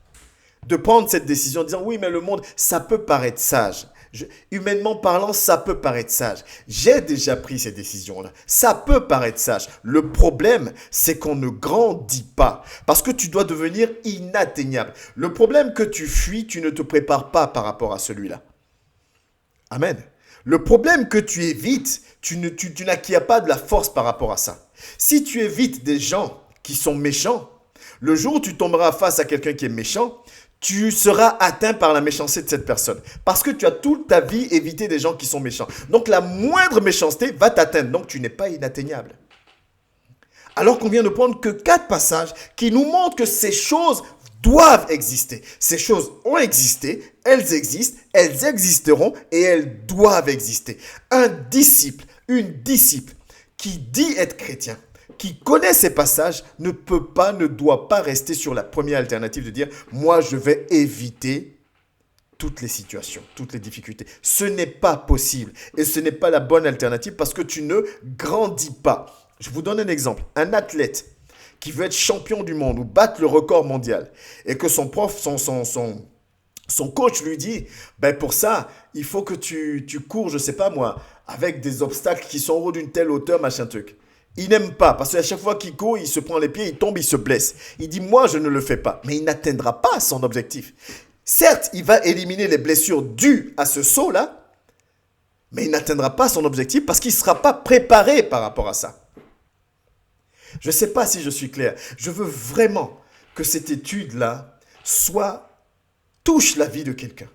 de prendre cette décision en disant oui, mais le monde, ça peut paraître sage. Humainement parlant, ça peut paraître sage. J'ai déjà pris ces décisions-là. Ça peut paraître sage. Le problème, c'est qu'on ne grandit pas parce que tu dois devenir inatteignable. Le problème que tu fuis, tu ne te prépares pas par rapport à celui-là. Amen. Le problème que tu évites, tu n'acquiers pas de la force par rapport à ça. Si tu évites des gens qui sont méchants, le jour où tu tomberas face à quelqu'un qui est méchant, tu seras atteint par la méchanceté de cette personne. Parce que tu as toute ta vie évité des gens qui sont méchants. Donc la moindre méchanceté va t'atteindre. Donc tu n'es pas inatteignable. Alors qu'on vient de prendre que 4 passages qui nous montrent que ces choses doivent exister. Ces choses ont existé, elles existeront et elles doivent exister. Un disciple, une disciple qui dit être chrétien, qui connaît ces passages, ne doit pas rester sur la première alternative de dire « moi, je vais éviter toutes les situations, toutes les difficultés ». Ce n'est pas possible et ce n'est pas la bonne alternative parce que tu ne grandis pas. Je vous donne un exemple. Un athlète qui veut être champion du monde ou battre le record mondial et que son prof, son coach lui dit ben pour ça, il faut que tu cours, je ne sais pas moi, avec des obstacles qui sont en haut d'une telle hauteur, machin truc. Il n'aime pas parce qu'à chaque fois qu'il court, il se prend les pieds, il tombe, il se blesse. Il dit moi, je ne le fais pas, mais il n'atteindra pas son objectif. Certes, il va éliminer les blessures dues à ce saut-là, mais il n'atteindra pas son objectif parce qu'il ne sera pas préparé par rapport à ça. Je ne sais pas si je suis clair. Je veux vraiment que cette étude-là touche la vie de quelqu'un.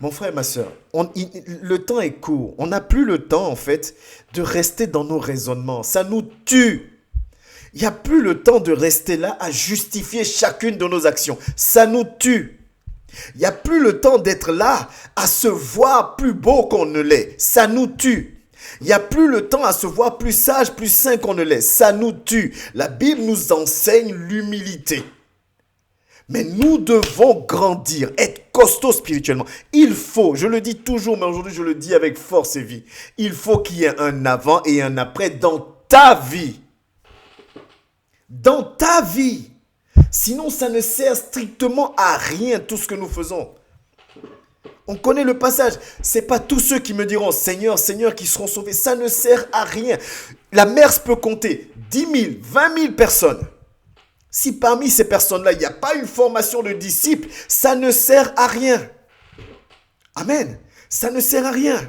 Mon frère et ma soeur, le temps est court. On n'a plus le temps, en fait, de rester dans nos raisonnements. Ça nous tue. Il n'y a plus le temps de rester là à justifier chacune de nos actions. Ça nous tue. Il n'y a plus le temps d'être là à se voir plus beau qu'on ne l'est. Ça nous tue. Il n'y a plus le temps à se voir plus sage, plus saint qu'on ne l'est. Ça nous tue. La Bible nous enseigne l'humilité. Mais nous devons grandir, être costauds spirituellement. Il faut, je le dis toujours, mais aujourd'hui je le dis avec force et vie. Il faut qu'il y ait un avant et un après dans ta vie. Dans ta vie. Sinon, ça ne sert strictement à rien tout ce que nous faisons. On connaît le passage. Ce n'est pas tous ceux qui me diront Seigneur, Seigneur qui seront sauvés. Ça ne sert à rien. La Merse peut compter 10 000, 20 000 personnes. Si parmi ces personnes-là, il n'y a pas une formation de disciples, ça ne sert à rien. Amen. Ça ne sert à rien.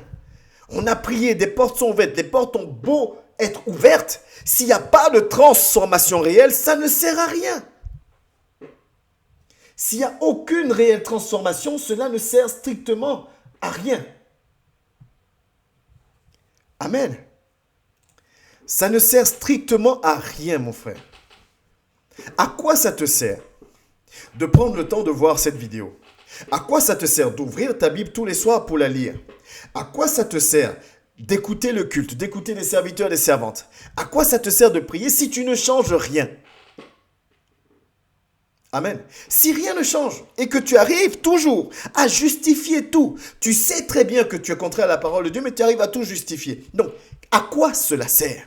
On a prié, des portes sont ouvertes, les portes ont beau être ouvertes. S'il n'y a pas de transformation réelle, ça ne sert à rien. S'il n'y a aucune réelle transformation, cela ne sert strictement à rien. Amen. Ça ne sert strictement à rien, mon frère. À quoi ça te sert de prendre le temps de voir cette vidéo? À quoi ça te sert d'ouvrir ta Bible tous les soirs pour la lire? À quoi ça te sert d'écouter le culte, d'écouter les serviteurs et les servantes? À quoi ça te sert de prier si tu ne changes rien? Amen. Si rien ne change et que tu arrives toujours à justifier tout, tu sais très bien que tu es contraire à la parole de Dieu, mais tu arrives à tout justifier. Donc, à quoi cela sert?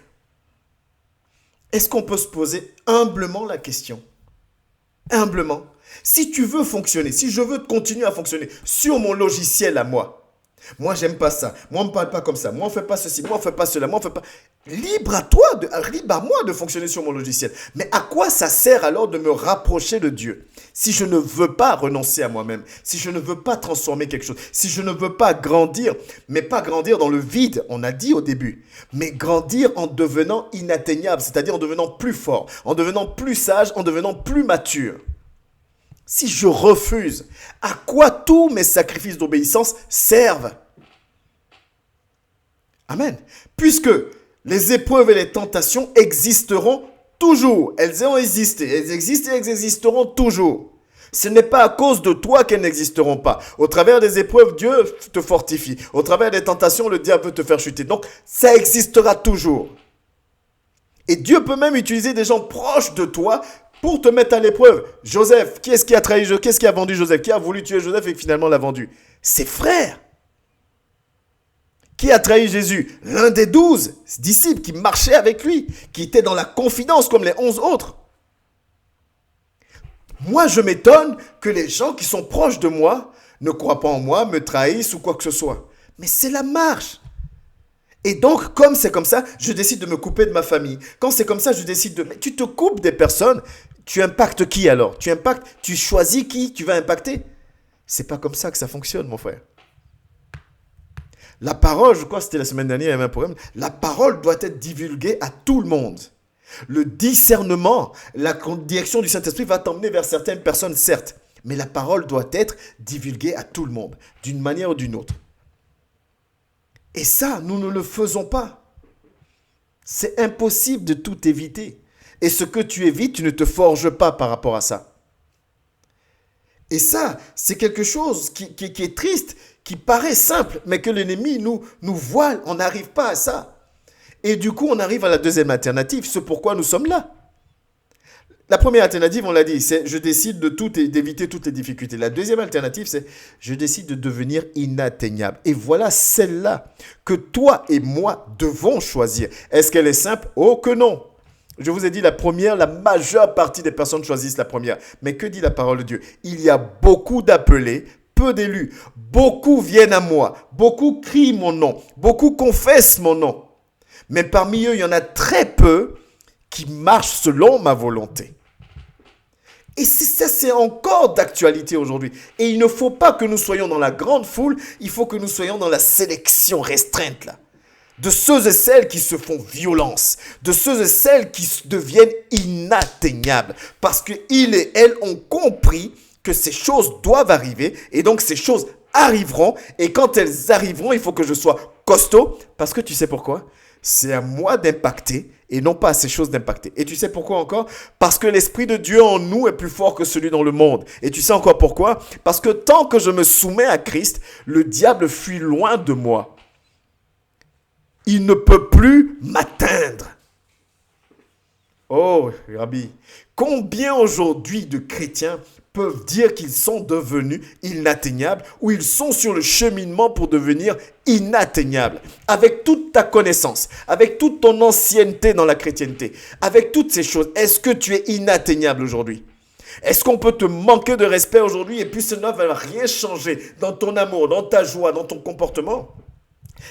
Est-ce qu'on peut se poser humblement la question? Humblement. Si tu veux fonctionner, si je veux continuer à fonctionner sur mon logiciel à moi j'aime pas ça, moi on me parle pas comme ça, moi on fait pas ceci, moi on fait pas cela, moi on fait pas... Libre à moi de fonctionner sur mon logiciel. Mais à quoi ça sert alors de me rapprocher de Dieu si je ne veux pas renoncer à moi-même, si je ne veux pas transformer quelque chose, si je ne veux pas grandir, mais pas grandir dans le vide, on a dit au début, mais grandir en devenant inatteignable, c'est-à-dire en devenant plus fort, en devenant plus sage, en devenant plus mature. Si je refuse, à quoi tous mes sacrifices d'obéissance servent? Amen. Puisque les épreuves et les tentations existeront toujours. Elles ont existé, elles existent et elles existeront toujours. Ce n'est pas à cause de toi qu'elles n'existeront pas. Au travers des épreuves, Dieu te fortifie. Au travers des tentations, le diable veut te faire chuter. Donc, ça existera toujours. Et Dieu peut même utiliser des gens proches de toi pour te mettre à l'épreuve. Joseph, qui est-ce qui a trahi Joseph? Qui est-ce qui a vendu Joseph? Qui a voulu tuer Joseph et finalement l'a vendu? Ses frères. Qui a trahi Jésus? L'un des 12 disciples qui marchait avec lui, qui était dans la confidence comme les 11 autres. Moi, je m'étonne que les gens qui sont proches de moi ne croient pas en moi, me trahissent ou quoi que ce soit. Mais c'est la marche. Et donc, comme c'est comme ça, je décide de me couper de ma famille. Quand c'est comme ça, je décide de... Mais tu te coupes des personnes, tu impactes qui alors? Tu choisis qui tu vas impacter? C'est pas comme ça que ça fonctionne, mon frère. La parole, je crois que c'était la semaine dernière, il y avait un problème. La parole doit être divulguée à tout le monde. Le discernement, la direction du Saint-Esprit va t'emmener vers certaines personnes, certes. Mais la parole doit être divulguée à tout le monde, d'une manière ou d'une autre. Et ça, nous ne le faisons pas. C'est impossible de tout éviter. Et ce que tu évites, tu ne te forges pas par rapport à ça. Et ça, c'est quelque chose qui est triste, qui paraît simple, mais que l'ennemi nous voile. On n'arrive pas à ça. Et du coup, on arrive à la deuxième alternative, ce pourquoi nous sommes là. La première alternative, on l'a dit, c'est je décide d'éviter toutes les difficultés. La deuxième alternative, c'est je décide de devenir inatteignable. Et voilà celle-là que toi et moi devons choisir. Est-ce qu'elle est simple? Oh que non! Je vous ai dit la première, la majeure partie des personnes choisissent la première. Mais que dit la parole de Dieu? Il y a beaucoup d'appelés, peu d'élus. Beaucoup viennent à moi. Beaucoup crient mon nom. Beaucoup confessent mon nom. Mais parmi eux, il y en a très peu qui marchent selon ma volonté. Et c'est encore d'actualité aujourd'hui. Et il ne faut pas que nous soyons dans la grande foule, il faut que nous soyons dans la sélection restreinte là. De ceux et celles qui se font violence, de ceux et celles qui deviennent inatteignables. Parce qu'ils et elles ont compris que ces choses doivent arriver et donc ces choses arriveront. Et quand elles arriveront, il faut que je sois costaud. Parce que tu sais pourquoi? C'est à moi d'impacter et non pas à ces choses d'impacter. Et tu sais pourquoi encore? Parce que l'Esprit de Dieu en nous est plus fort que celui dans le monde. Et tu sais encore pourquoi? Parce que tant que je me soumets à Christ, le diable fuit loin de moi. Il ne peut plus m'atteindre. Oh, Rabbi, combien aujourd'hui de chrétiens peuvent dire qu'ils sont devenus inatteignables ou ils sont sur le cheminement pour devenir inatteignables? Avec toute ta connaissance, avec toute ton ancienneté dans la chrétienté, avec toutes ces choses, est-ce que tu es inatteignable aujourd'hui? Est-ce qu'on peut te manquer de respect aujourd'hui et puis cela ne va rien changer dans ton amour, dans ta joie, dans ton comportement?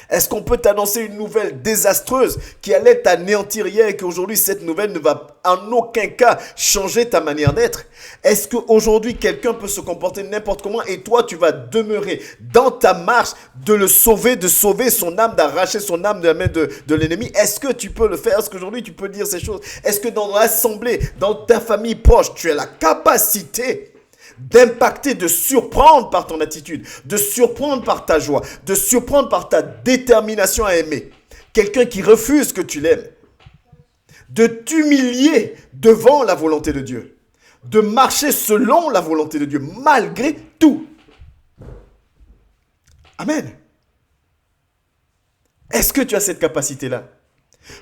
Est-ce qu'on peut t'annoncer une nouvelle désastreuse qui allait t'anéantir hier et qu'aujourd'hui cette nouvelle ne va en aucun cas changer ta manière d'être? Est-ce qu'aujourd'hui quelqu'un peut se comporter n'importe comment et toi tu vas demeurer dans ta marche de le sauver, de sauver son âme, d'arracher son âme de la main de l'ennemi? Est-ce que tu peux le faire? Est-ce qu'aujourd'hui tu peux dire ces choses? Est-ce que dans l'assemblée, dans ta famille proche, tu as la capacité d'impacter, de surprendre par ton attitude, de surprendre par ta joie, de surprendre par ta détermination à aimer quelqu'un qui refuse que tu l'aimes, de t'humilier devant la volonté de Dieu, de marcher selon la volonté de Dieu, malgré tout. Amen. Est-ce que tu as cette capacité-là?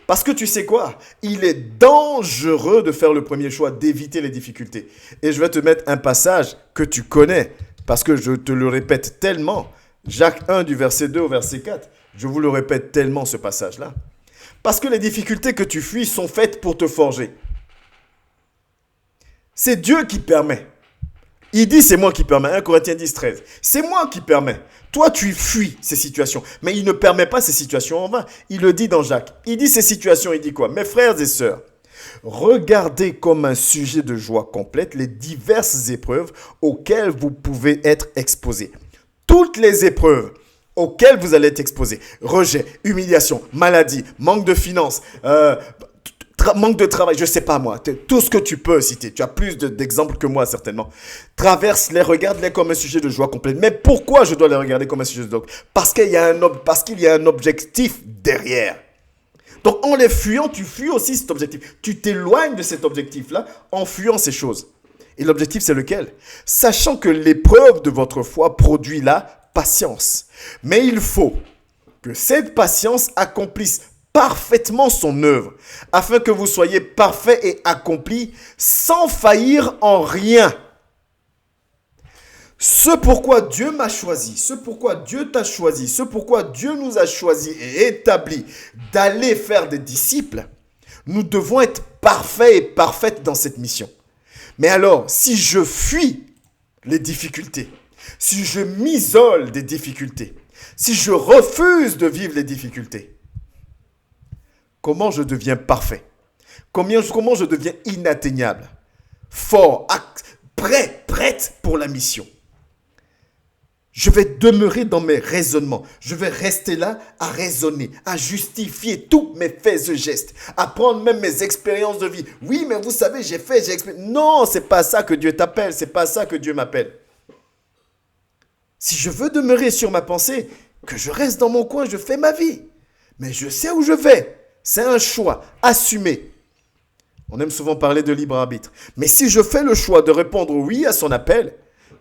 Parce que tu sais quoi? Il est dangereux de faire le premier choix, d'éviter les difficultés. Et je vais te mettre un passage que tu connais, parce que je te le répète tellement. Jacques 1 du verset 2 au verset 4. Je vous le répète tellement ce passage-là. Parce que les difficultés que tu fuis sont faites pour te forger. C'est Dieu qui permet. Il dit c'est moi qui permets. 1 Corinthiens 10, 13. C'est moi qui permets. Toi, tu fuis ces situations. Mais il ne permet pas ces situations en vain. Il le dit dans Jacques. Il dit ces situations, il dit quoi? Mes frères et sœurs, regardez comme un sujet de joie complète les diverses épreuves auxquelles vous pouvez être exposés. Toutes les épreuves auxquelles vous allez être exposés. Rejet, humiliation, maladie, manque de finances, manque de travail, je ne sais pas moi, tout ce que tu peux citer. Tu as plus d'exemples que moi certainement. Traverse-les, regarde-les comme un sujet de joie complète. Mais pourquoi je dois les regarder comme un sujet de joie? Parce qu'il y a un objectif derrière. Donc en les fuyant, tu fuis aussi cet objectif. Tu t'éloignes de cet objectif-là en fuyant ces choses. Et l'objectif, c'est lequel? Sachant que l'épreuve de votre foi produit la patience. Mais il faut que cette patience accomplisse parfaitement son œuvre, afin que vous soyez parfaits et accomplis sans faillir en rien. Ce pourquoi Dieu m'a choisi, ce pourquoi Dieu t'a choisi, ce pourquoi Dieu nous a choisi et établi d'aller faire des disciples, nous devons être parfaits et parfaites dans cette mission. Mais alors, si je fuis les difficultés, si je m'isole des difficultés, si je refuse de vivre les difficultés, comment je deviens parfait? Comment je deviens inatteignable? Fort, prête pour la mission. Je vais demeurer dans mes raisonnements. Je vais rester là à raisonner, à justifier tous mes faits et gestes, à prendre même mes expériences de vie. Oui, mais vous savez, j'ai expérimenté. Non, c'est pas ça que Dieu t'appelle. C'est pas ça que Dieu m'appelle. Si je veux demeurer sur ma pensée, que je reste dans mon coin, je fais ma vie. Mais je sais où je vais. C'est un choix assumé. On aime souvent parler de libre arbitre. Mais si je fais le choix de répondre oui à son appel,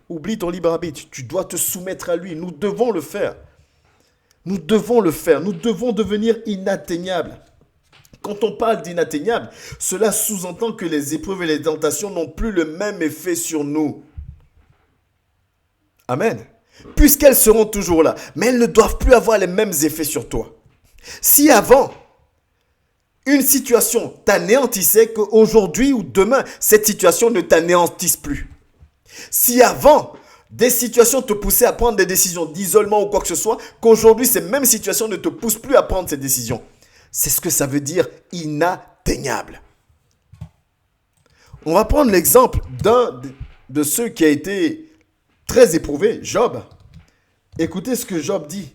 oublie ton libre arbitre. Tu dois te soumettre à lui. Nous devons le faire. Nous devons le faire. Nous devons devenir inatteignables. Quand on parle d'inatteignable, cela sous-entend que les épreuves et les tentations n'ont plus le même effet sur nous. Amen. Puisqu'elles seront toujours là. Mais elles ne doivent plus avoir les mêmes effets sur toi. Si avant, une situation t'anéantissait, qu'aujourd'hui ou demain, cette situation ne t'anéantisse plus. Si avant, des situations te poussaient à prendre des décisions d'isolement ou quoi que ce soit, qu'aujourd'hui, ces mêmes situations ne te poussent plus à prendre ces décisions. C'est ce que ça veut dire inatteignable. On va prendre l'exemple d'un de ceux qui a été très éprouvé, Job. Écoutez ce que Job dit.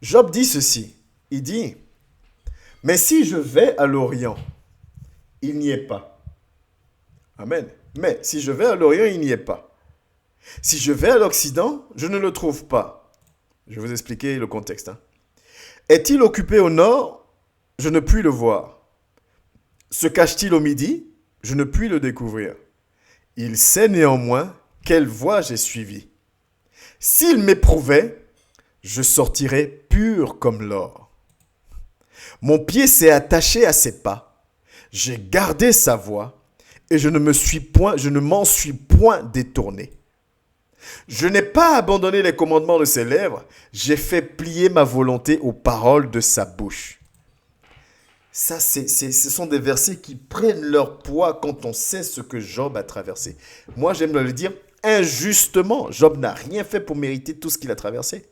Job dit ceci. Il dit, mais si je vais à l'Orient, il n'y est pas. Amen. Mais si je vais à l'Orient, il n'y est pas. Si je vais à l'Occident, je ne le trouve pas. Je vais vous expliquer le contexte. Est-il occupé au nord? Je ne puis le voir. Se cache-t-il au midi? Je ne puis le découvrir. Il sait néanmoins quelle voie j'ai suivie. S'il m'éprouvait, je sortirais pur comme l'or. Mon pied s'est attaché à ses pas. J'ai gardé sa voie et je ne m'en suis point détourné. Je n'ai pas abandonné les commandements de ses lèvres. J'ai fait plier ma volonté aux paroles de sa bouche. Ça, ce sont des versets qui prennent leur poids quand on sait ce que Job a traversé. Moi, j'aime le dire injustement. Job n'a rien fait pour mériter tout ce qu'il a traversé.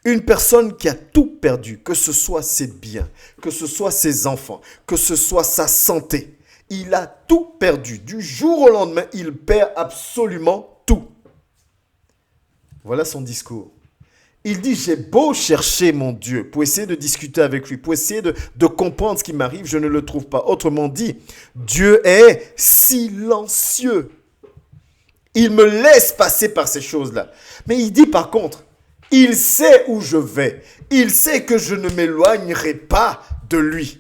Une personne qui a tout perdu, que ce soit ses biens, que ce soit ses enfants, que ce soit sa santé, il a tout perdu. Du jour au lendemain, il perd absolument tout. Voilà son discours. Il dit, j'ai beau chercher mon Dieu pour essayer de discuter avec lui, pour essayer de comprendre ce qui m'arrive, je ne le trouve pas. Autrement dit, Dieu est silencieux. Il me laisse passer par ces choses-là. Mais il dit par contre, il sait où je vais. Il sait que je ne m'éloignerai pas de lui.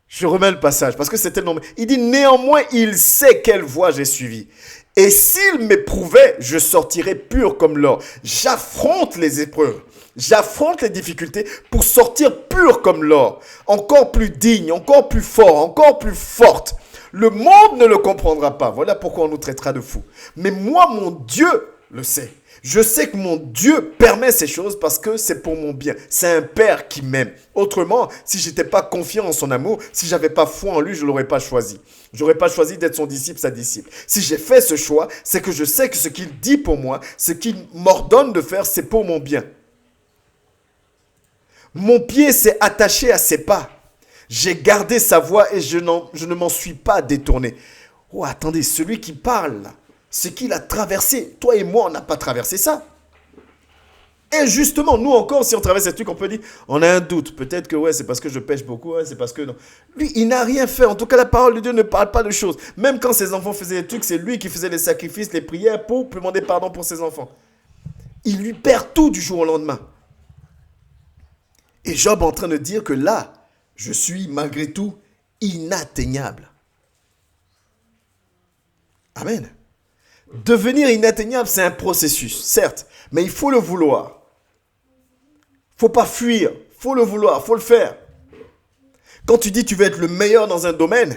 Je remets le passage parce que c'est tellement... Il dit néanmoins, il sait quelle voie j'ai suivie. Et s'il m'éprouvait, je sortirais pur comme l'or. J'affronte les épreuves. J'affronte les difficultés pour sortir pur comme l'or. Encore plus digne, encore plus fort, encore plus forte. Le monde ne le comprendra pas. Voilà pourquoi on nous traitera de fous. Mais moi, mon Dieu le sait. Je sais que mon Dieu permet ces choses parce que c'est pour mon bien. C'est un Père qui m'aime. Autrement, si je n'étais pas confiant en son amour, si je n'avais pas foi en lui, je ne l'aurais pas choisi. Je n'aurais pas choisi d'être son disciple, sa disciple. Si j'ai fait ce choix, c'est que je sais que ce qu'il dit pour moi, ce qu'il m'ordonne de faire, c'est pour mon bien. Mon pied s'est attaché à ses pas. J'ai gardé sa voix et je ne m'en suis pas détourné. Oh, attendez, celui qui parle, ce qu'il a traversé, toi et moi, on n'a pas traversé ça. Et justement, nous encore, si on traverse ces trucs, on peut dire, on a un doute. Peut-être que ouais, c'est parce que je pêche beaucoup, ouais, c'est parce que non. Lui, il n'a rien fait. En tout cas, la parole de Dieu ne parle pas de choses. Même quand ses enfants faisaient des trucs, c'est lui qui faisait les sacrifices, les prières pour demander pardon pour ses enfants. Il lui perd tout du jour au lendemain. Et Job est en train de dire que là, je suis malgré tout inatteignable. Amen. Devenir inatteignable, c'est un processus, certes, mais il faut le vouloir. Il ne faut pas fuir, il faut le vouloir, il faut le faire. Quand tu dis que tu veux être le meilleur dans un domaine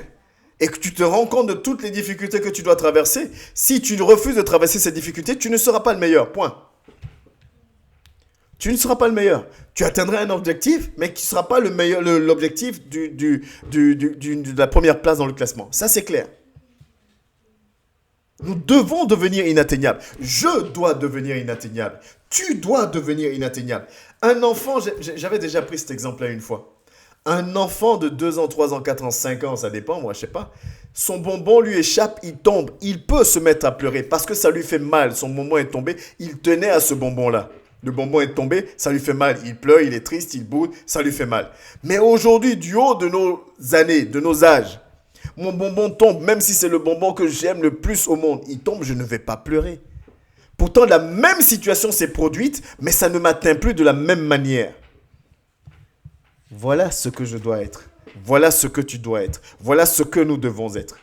et que tu te rends compte de toutes les difficultés que tu dois traverser, si tu refuses de traverser ces difficultés, tu ne seras pas le meilleur, point. Tu ne seras pas le meilleur. Tu atteindras un objectif, mais qui ne sera pas le meilleur, l'objectif de la première place dans le classement. Ça, c'est clair. Nous devons devenir inatteignables. Je dois devenir inatteignable. Tu dois devenir inatteignable. Un enfant, j'avais déjà pris cet exemple-là une fois. Un enfant de 2 ans, 3 ans, 4 ans, 5 ans, ça dépend, moi, je ne sais pas. Son bonbon lui échappe, il tombe. Il peut se mettre à pleurer parce que ça lui fait mal. Son bonbon est tombé, il tenait à ce bonbon-là. Le bonbon est tombé, ça lui fait mal. Il pleure, il est triste, il boude, ça lui fait mal. Mais aujourd'hui, du haut de nos années, de nos âges, mon bonbon tombe, même si c'est le bonbon que j'aime le plus au monde. Il tombe, je ne vais pas pleurer. Pourtant, la même situation s'est produite, mais ça ne m'atteint plus de la même manière. Voilà ce que je dois être. Voilà ce que tu dois être. Voilà ce que nous devons être.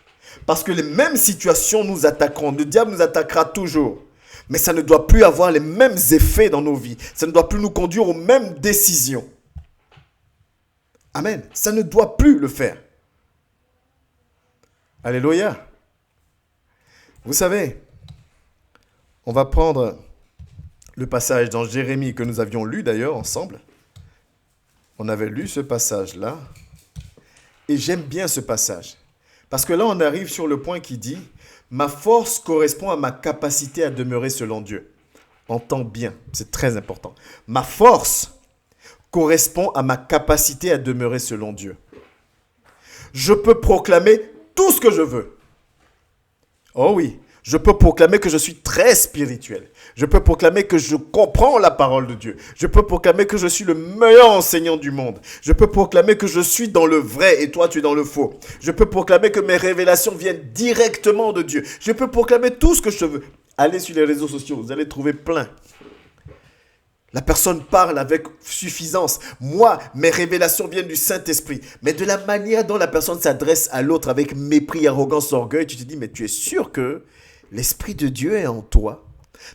Parce que les mêmes situations nous attaqueront. Le diable nous attaquera toujours. Mais ça ne doit plus avoir les mêmes effets dans nos vies. Ça ne doit plus nous conduire aux mêmes décisions. Amen. Ça ne doit plus le faire. Alléluia. Vous savez, on va prendre le passage dans Jérémie que nous avions lu d'ailleurs ensemble. On avait lu ce passage-là. Et j'aime bien ce passage. Parce que là, on arrive sur le point qui dit « Ma force correspond à ma capacité à demeurer selon Dieu. » Entends bien, c'est très important. Ma force correspond à ma capacité à demeurer selon Dieu. Je peux proclamer tout ce que je veux. Oh oui, je peux proclamer que je suis très spirituel. Je peux proclamer que je comprends la parole de Dieu. Je peux proclamer que je suis le meilleur enseignant du monde. Je peux proclamer que je suis dans le vrai et toi tu es dans le faux. Je peux proclamer que mes révélations viennent directement de Dieu. Je peux proclamer tout ce que je veux. Allez sur les réseaux sociaux, vous allez trouver plein. La personne parle avec suffisance. Moi, mes révélations viennent du Saint-Esprit. Mais de la manière dont la personne s'adresse à l'autre avec mépris, arrogance, orgueil, tu te dis, mais tu es sûr que l'Esprit de Dieu est en toi?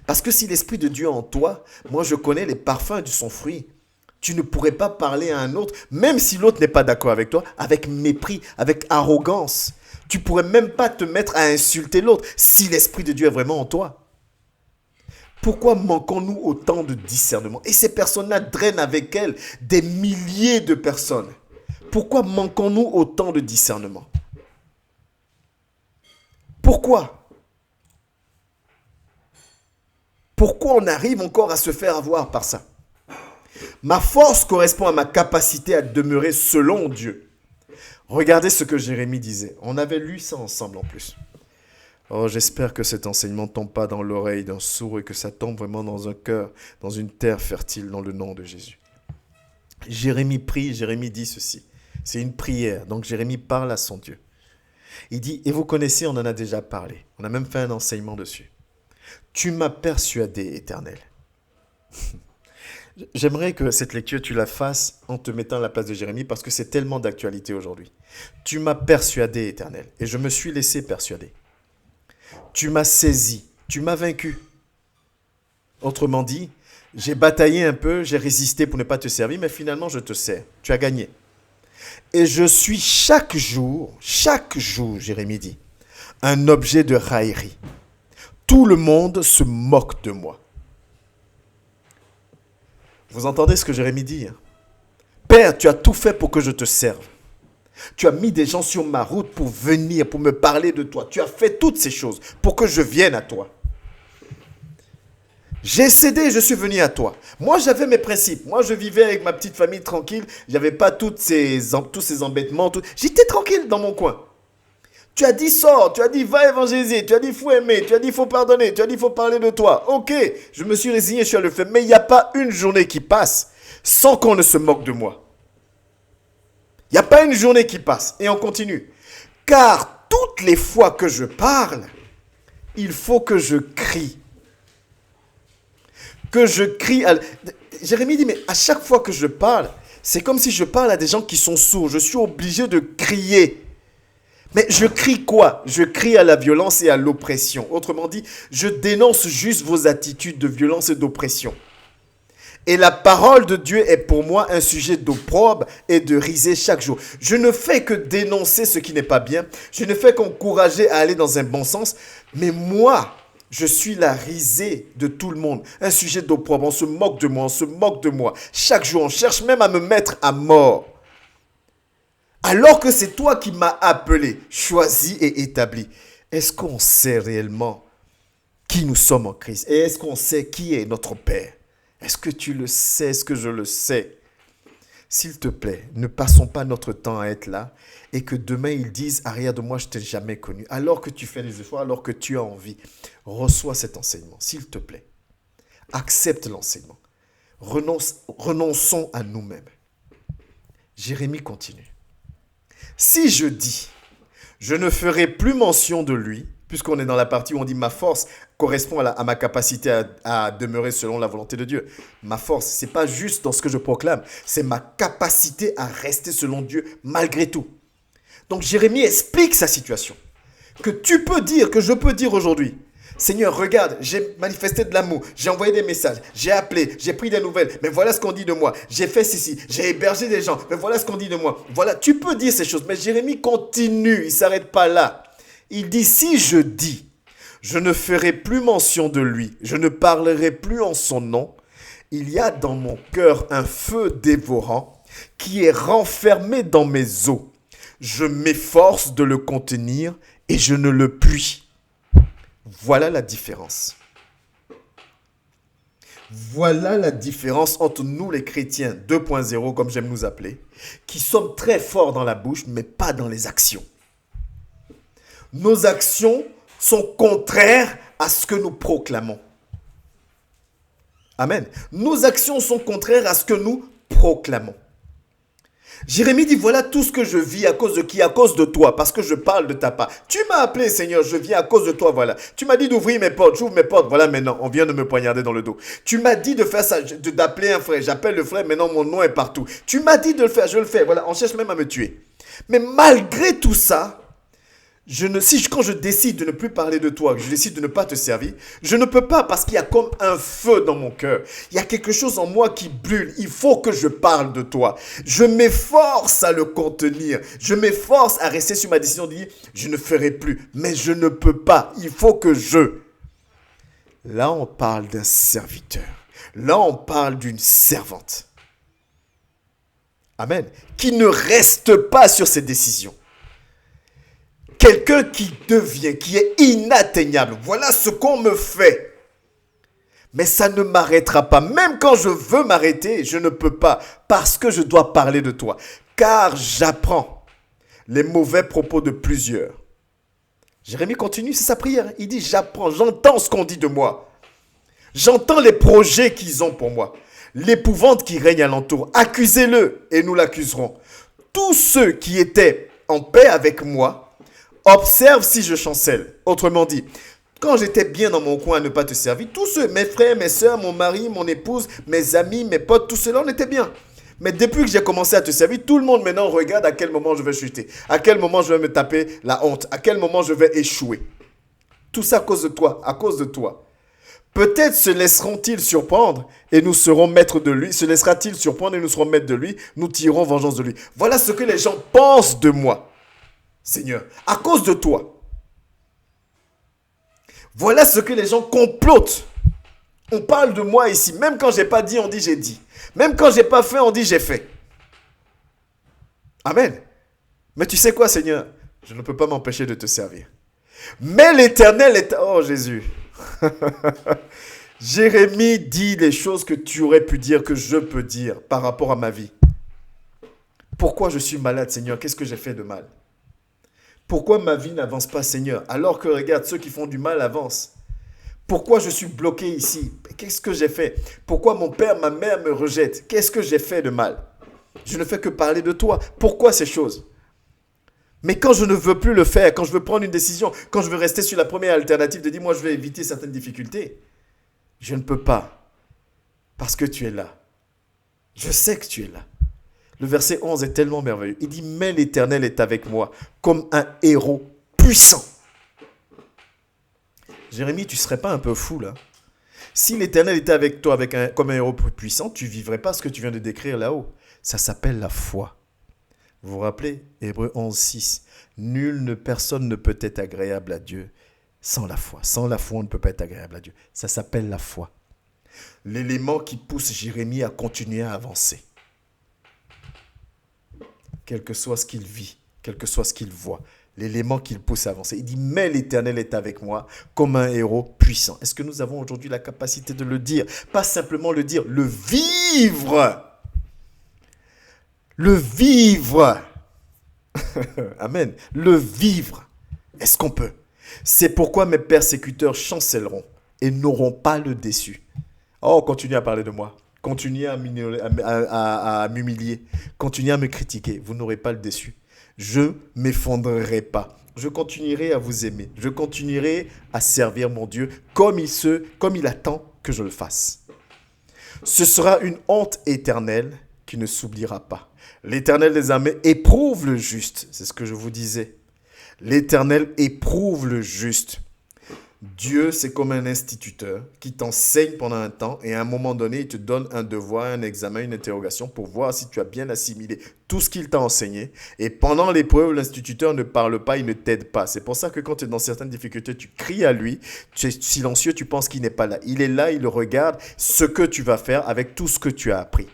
Parce que si l'Esprit de Dieu est en toi, moi je connais les parfums de son fruit. Tu ne pourrais pas parler à un autre, même si l'autre n'est pas d'accord avec toi, avec mépris, avec arrogance. Tu ne pourrais même pas te mettre à insulter l'autre si l'Esprit de Dieu est vraiment en toi. Pourquoi manquons-nous autant de discernement? Et ces personnes-là drainent avec elles des milliers de personnes. Pourquoi manquons-nous autant de discernement? Pourquoi? Pourquoi on arrive encore à se faire avoir par ça? Ma force correspond à ma capacité à demeurer selon Dieu. Regardez ce que Jérémie disait. On avait lu ça ensemble en plus. Oh, j'espère que cet enseignement ne tombe pas dans l'oreille d'un sourd et que ça tombe vraiment dans un cœur, dans une terre fertile, dans le nom de Jésus. Jérémie prie, Jérémie dit ceci. C'est une prière, donc Jérémie parle à son Dieu. Il dit, et vous connaissez, on en a déjà parlé. On a même fait un enseignement dessus. Tu m'as persuadé, Éternel. J'aimerais que cette lecture, tu la fasses en te mettant à la place de Jérémie parce que c'est tellement d'actualité aujourd'hui. Tu m'as persuadé, Éternel, et je me suis laissé persuader. Tu m'as saisi, tu m'as vaincu. Autrement dit, j'ai bataillé un peu, j'ai résisté pour ne pas te servir, mais finalement je te sers. Tu as gagné. Et je suis chaque jour, Jérémie dit, un objet de raillerie. Tout le monde se moque de moi. Vous entendez ce que Jérémie dit, hein? Père, tu as tout fait pour que je te serve. Tu as mis des gens sur ma route pour venir, pour me parler de toi. Tu as fait toutes ces choses pour que je vienne à toi. J'ai cédé et je suis venu à toi. Moi, j'avais mes principes. Moi, je vivais avec ma petite famille tranquille. Je n'avais pas tous ces embêtements. J'étais tranquille dans mon coin. Tu as dit sors, tu as dit va évangéliser, tu as dit il faut aimer, tu as dit il faut pardonner, tu as dit il faut parler de toi. Ok, je me suis résigné, je suis allé le faire. Mais il n'y a pas une journée qui passe sans qu'on ne se moque de moi. Il n'y a pas une journée qui passe. Et on continue. Car toutes les fois que je parle, il faut que je crie. Que je crie. Jérémie dit, mais à chaque fois que je parle, c'est comme si je parle à des gens qui sont sourds. Je suis obligé de crier. Mais je crie quoi? Je crie à la violence et à l'oppression. Autrement dit, je dénonce juste vos attitudes de violence et d'oppression. Et la parole de Dieu est pour moi un sujet d'opprobre et de risée chaque jour. Je ne fais que dénoncer ce qui n'est pas bien. Je ne fais qu'encourager à aller dans un bon sens. Mais moi, je suis la risée de tout le monde. Un sujet d'opprobre. On se moque de moi, on se moque de moi. Chaque jour, on cherche même à me mettre à mort. Alors que c'est toi qui m'as appelé, choisi et établi. Est-ce qu'on sait réellement qui nous sommes en Christ? Et est-ce qu'on sait qui est notre Père? Est-ce que tu le sais? Est-ce que je le sais? S'il te plaît, ne passons pas notre temps à être là et que demain ils disent « Arrière de moi, je ne t'ai jamais connu ». Alors que tu fais des efforts, alors que tu as envie, reçois cet enseignement, s'il te plaît. Accepte l'enseignement. Renonçons à nous-mêmes. Jérémie continue. Si je dis « Je ne ferai plus mention de lui », puisqu'on est dans la partie où on dit « Ma force » correspond à ma capacité à demeurer selon la volonté de Dieu. Ma force, ce n'est pas juste dans ce que je proclame, c'est ma capacité à rester selon Dieu malgré tout. Donc Jérémie explique sa situation. Que tu peux dire, que je peux dire aujourd'hui. Seigneur, regarde, j'ai manifesté de l'amour, j'ai envoyé des messages, j'ai appelé, j'ai pris des nouvelles, mais voilà ce qu'on dit de moi. J'ai fait ceci, j'ai hébergé des gens, mais voilà ce qu'on dit de moi. Voilà, tu peux dire ces choses, mais Jérémie continue, il ne s'arrête pas là. Il dit, si je dis, je ne ferai plus mention de lui, je ne parlerai plus en son nom, il y a dans mon cœur un feu dévorant qui est renfermé dans mes os. Je m'efforce de le contenir et je ne le puis. Voilà la différence. Voilà la différence entre nous les chrétiens 2.0, comme j'aime nous appeler, qui sommes très forts dans la bouche, mais pas dans les actions. Nos actions sont contraires à ce que nous proclamons. Amen. Nos actions sont contraires à ce que nous proclamons. Jérémie dit, voilà tout ce que je vis à cause de qui? À cause de toi, parce que je parle de ta part. Tu m'as appelé, Seigneur, je viens à cause de toi, voilà. Tu m'as dit d'ouvrir mes portes, j'ouvre mes portes, voilà maintenant, on vient de me poignarder dans le dos. Tu m'as dit de faire ça, d'appeler un frère, j'appelle le frère, maintenant mon nom est partout. Tu m'as dit de le faire, je le fais, voilà, on cherche même à me tuer. Mais malgré tout ça, quand je décide de ne plus parler de toi, que je décide de ne pas te servir, je ne peux pas parce qu'il y a comme un feu dans mon cœur. Il y a quelque chose en moi qui brûle. Il faut que je parle de toi. Je m'efforce à le contenir. Je m'efforce à rester sur ma décision de dire, je ne ferai plus. Mais je ne peux pas. Il faut que je... Là, on parle d'un serviteur. Là, on parle d'une servante. Amen. Qui ne reste pas sur ses décisions. Quelqu'un qui est inatteignable. Voilà ce qu'on me fait. Mais ça ne m'arrêtera pas. Même quand je veux m'arrêter, je ne peux pas. Parce que je dois parler de toi. Car j'apprends les mauvais propos de plusieurs. Jérémie continue, c'est sa prière. Il dit, j'apprends, j'entends ce qu'on dit de moi. J'entends les projets qu'ils ont pour moi. L'épouvante qui règne alentour. Accusez-le et nous l'accuserons. Tous ceux qui étaient en paix avec moi, observe si je chancelle. Autrement dit, quand j'étais bien dans mon coin à ne pas te servir, tous ceux, mes frères, mes soeurs, mon mari, mon épouse, mes amis, mes potes, tout cela, on était bien. Mais depuis que j'ai commencé à te servir, tout le monde maintenant regarde à quel moment je vais chuter, à quel moment je vais me taper la honte, à quel moment je vais échouer. Tout ça à cause de toi, à cause de toi. Peut-être se laisseront-ils surprendre et nous serons maîtres de lui. Se laissera-t-il surprendre et nous serons maîtres de lui. Nous tirerons vengeance de lui. Voilà ce que les gens pensent de moi, Seigneur, à cause de toi. Voilà ce que les gens complotent. On parle de moi ici. Même quand j'ai pas dit, on dit j'ai dit. Même quand j'ai pas fait, on dit j'ai fait. Amen. Mais tu sais quoi, Seigneur? Je ne peux pas m'empêcher de te servir. Mais l'Éternel est... Oh Jésus. Jérémie dit les choses que tu aurais pu dire, que je peux dire par rapport à ma vie. Pourquoi je suis malade, Seigneur? Qu'est-ce que j'ai fait de mal? Pourquoi ma vie n'avance pas, Seigneur? Alors que regarde, ceux qui font du mal avancent. Pourquoi je suis bloqué ici? Qu'est-ce que j'ai fait? Pourquoi mon père, ma mère me rejettent? Qu'est-ce que j'ai fait de mal? Je ne fais que parler de toi. Pourquoi ces choses? Mais quand je ne veux plus le faire, quand je veux prendre une décision, quand je veux rester sur la première alternative de dire moi je vais éviter certaines difficultés, je ne peux pas. Parce que tu es là. Je sais que tu es là. Le verset 11 est tellement merveilleux. Il dit mais l'Éternel est avec moi comme un héros puissant. Jérémie, tu ne serais pas un peu fou là? Si l'Éternel était avec toi comme un héros puissant, tu ne vivrais pas ce que tu viens de décrire là-haut. Ça s'appelle la foi. Vous vous rappelez, Hébreux 11, 6. Personne ne peut être agréable à Dieu sans la foi. Sans la foi, on ne peut pas être agréable à Dieu. Ça s'appelle la foi. L'élément qui pousse Jérémie à continuer à avancer. Quel que soit ce qu'il vit, quel que soit ce qu'il voit. L'élément qui le pousse à avancer. Il dit, mais l'Éternel est avec moi comme un héros puissant. Est-ce que nous avons aujourd'hui la capacité de le dire? Pas simplement le dire, le vivre. Le vivre. Amen. Le vivre. Est-ce qu'on peut? C'est pourquoi mes persécuteurs chancelleront et n'auront pas le déçu. Oh, continuez à parler de moi. Continuez à m'humilier. Continuez à me critiquer. Vous n'aurez pas le déçu. Je ne m'effondrerai pas. Je continuerai à vous aimer. Je continuerai à servir mon Dieu comme il attend que je le fasse. Ce sera une honte éternelle qui ne s'oubliera pas. L'Éternel des armées éprouve le juste. C'est ce que je vous disais. L'Éternel éprouve le juste. Dieu, c'est comme un instituteur qui t'enseigne pendant un temps et à un moment donné, il te donne un devoir, un examen, une interrogation pour voir si tu as bien assimilé tout ce qu'il t'a enseigné. Et pendant l'épreuve, l'instituteur ne parle pas, il ne t'aide pas. C'est pour ça que quand tu es dans certaines difficultés, tu cries à lui, tu es silencieux, tu penses qu'il n'est pas là. Il est là, il regarde ce que tu vas faire avec tout ce que tu as appris.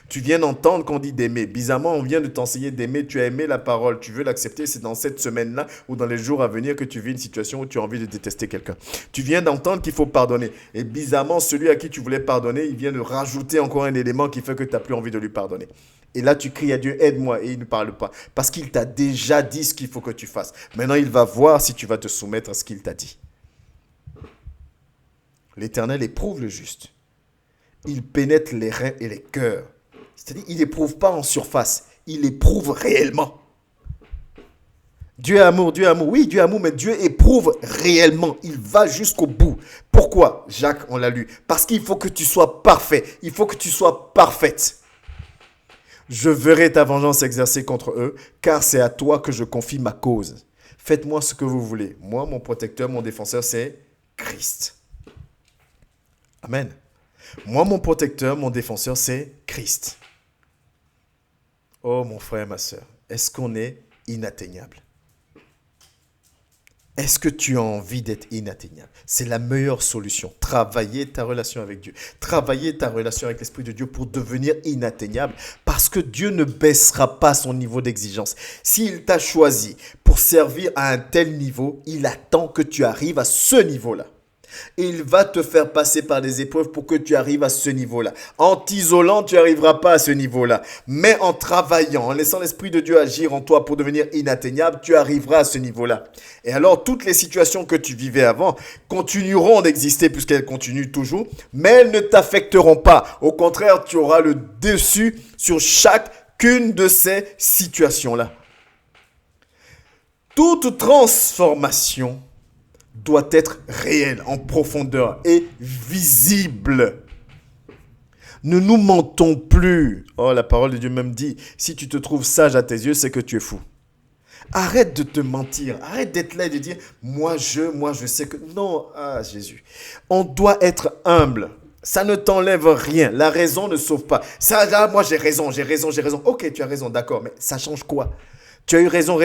Tu viens d'entendre qu'on dit d'aimer. Bizarrement, on vient de t'enseigner d'aimer. Tu as aimé la parole. Tu veux l'accepter. C'est dans cette semaine-là ou dans les jours à venir que tu vis une situation où tu as envie de détester quelqu'un. Tu viens d'entendre qu'il faut pardonner. Et bizarrement, celui à qui tu voulais pardonner, il vient de rajouter encore un élément qui fait que tu n'as plus envie de lui pardonner. Et là, tu cries à Dieu, aide-moi. Et il ne parle pas. Parce qu'il t'a déjà dit ce qu'il faut que tu fasses. Maintenant, il va voir si tu vas te soumettre à ce qu'il t'a dit. L'Éternel éprouve le juste. Il pénètre les reins et les cœurs. C'est-à-dire, il n'éprouve pas en surface, il éprouve réellement. Dieu est amour, Dieu est amour. Oui, Dieu est amour, mais Dieu éprouve réellement. Il va jusqu'au bout. Pourquoi, Jacques, on l'a lu? Parce qu'il faut que tu sois parfait. Il faut que tu sois parfaite. Je verrai ta vengeance exercée contre eux, car c'est à toi que je confie ma cause. Faites-moi ce que vous voulez. Moi, mon protecteur, mon défenseur, c'est Christ. Amen. Moi, mon protecteur, mon défenseur, c'est Christ. Oh, mon frère, ma soeur, est-ce qu'on est inatteignable? Est-ce que tu as envie d'être inatteignable? C'est la meilleure solution. Travailler ta relation avec Dieu. Travailler ta relation avec l'Esprit de Dieu pour devenir inatteignable. Parce que Dieu ne baissera pas son niveau d'exigence. S'il t'a choisi pour servir à un tel niveau, il attend que tu arrives à ce niveau-là. Et il va te faire passer par des épreuves pour que tu arrives à ce niveau-là. En t'isolant, tu n'arriveras pas à ce niveau-là. Mais en travaillant, en laissant l'Esprit de Dieu agir en toi pour devenir inatteignable, tu arriveras à ce niveau-là. Et alors, toutes les situations que tu vivais avant continueront d'exister puisqu'elles continuent toujours, mais elles ne t'affecteront pas. Au contraire, tu auras le dessus sur chacune de ces situations-là. Toute transformation doit être réel, en profondeur et visible. Ne nous mentons plus. Oh, la parole de Dieu même dit, si tu te trouves sage à tes yeux, c'est que tu es fou. Arrête de te mentir. Arrête d'être là et de dire, moi je sais que... Non, ah Jésus. On doit être humble. Ça ne t'enlève rien. La raison ne sauve pas. Ça, là, moi j'ai raison. Ok, tu as raison, d'accord, mais ça change quoi? Tu as eu raison.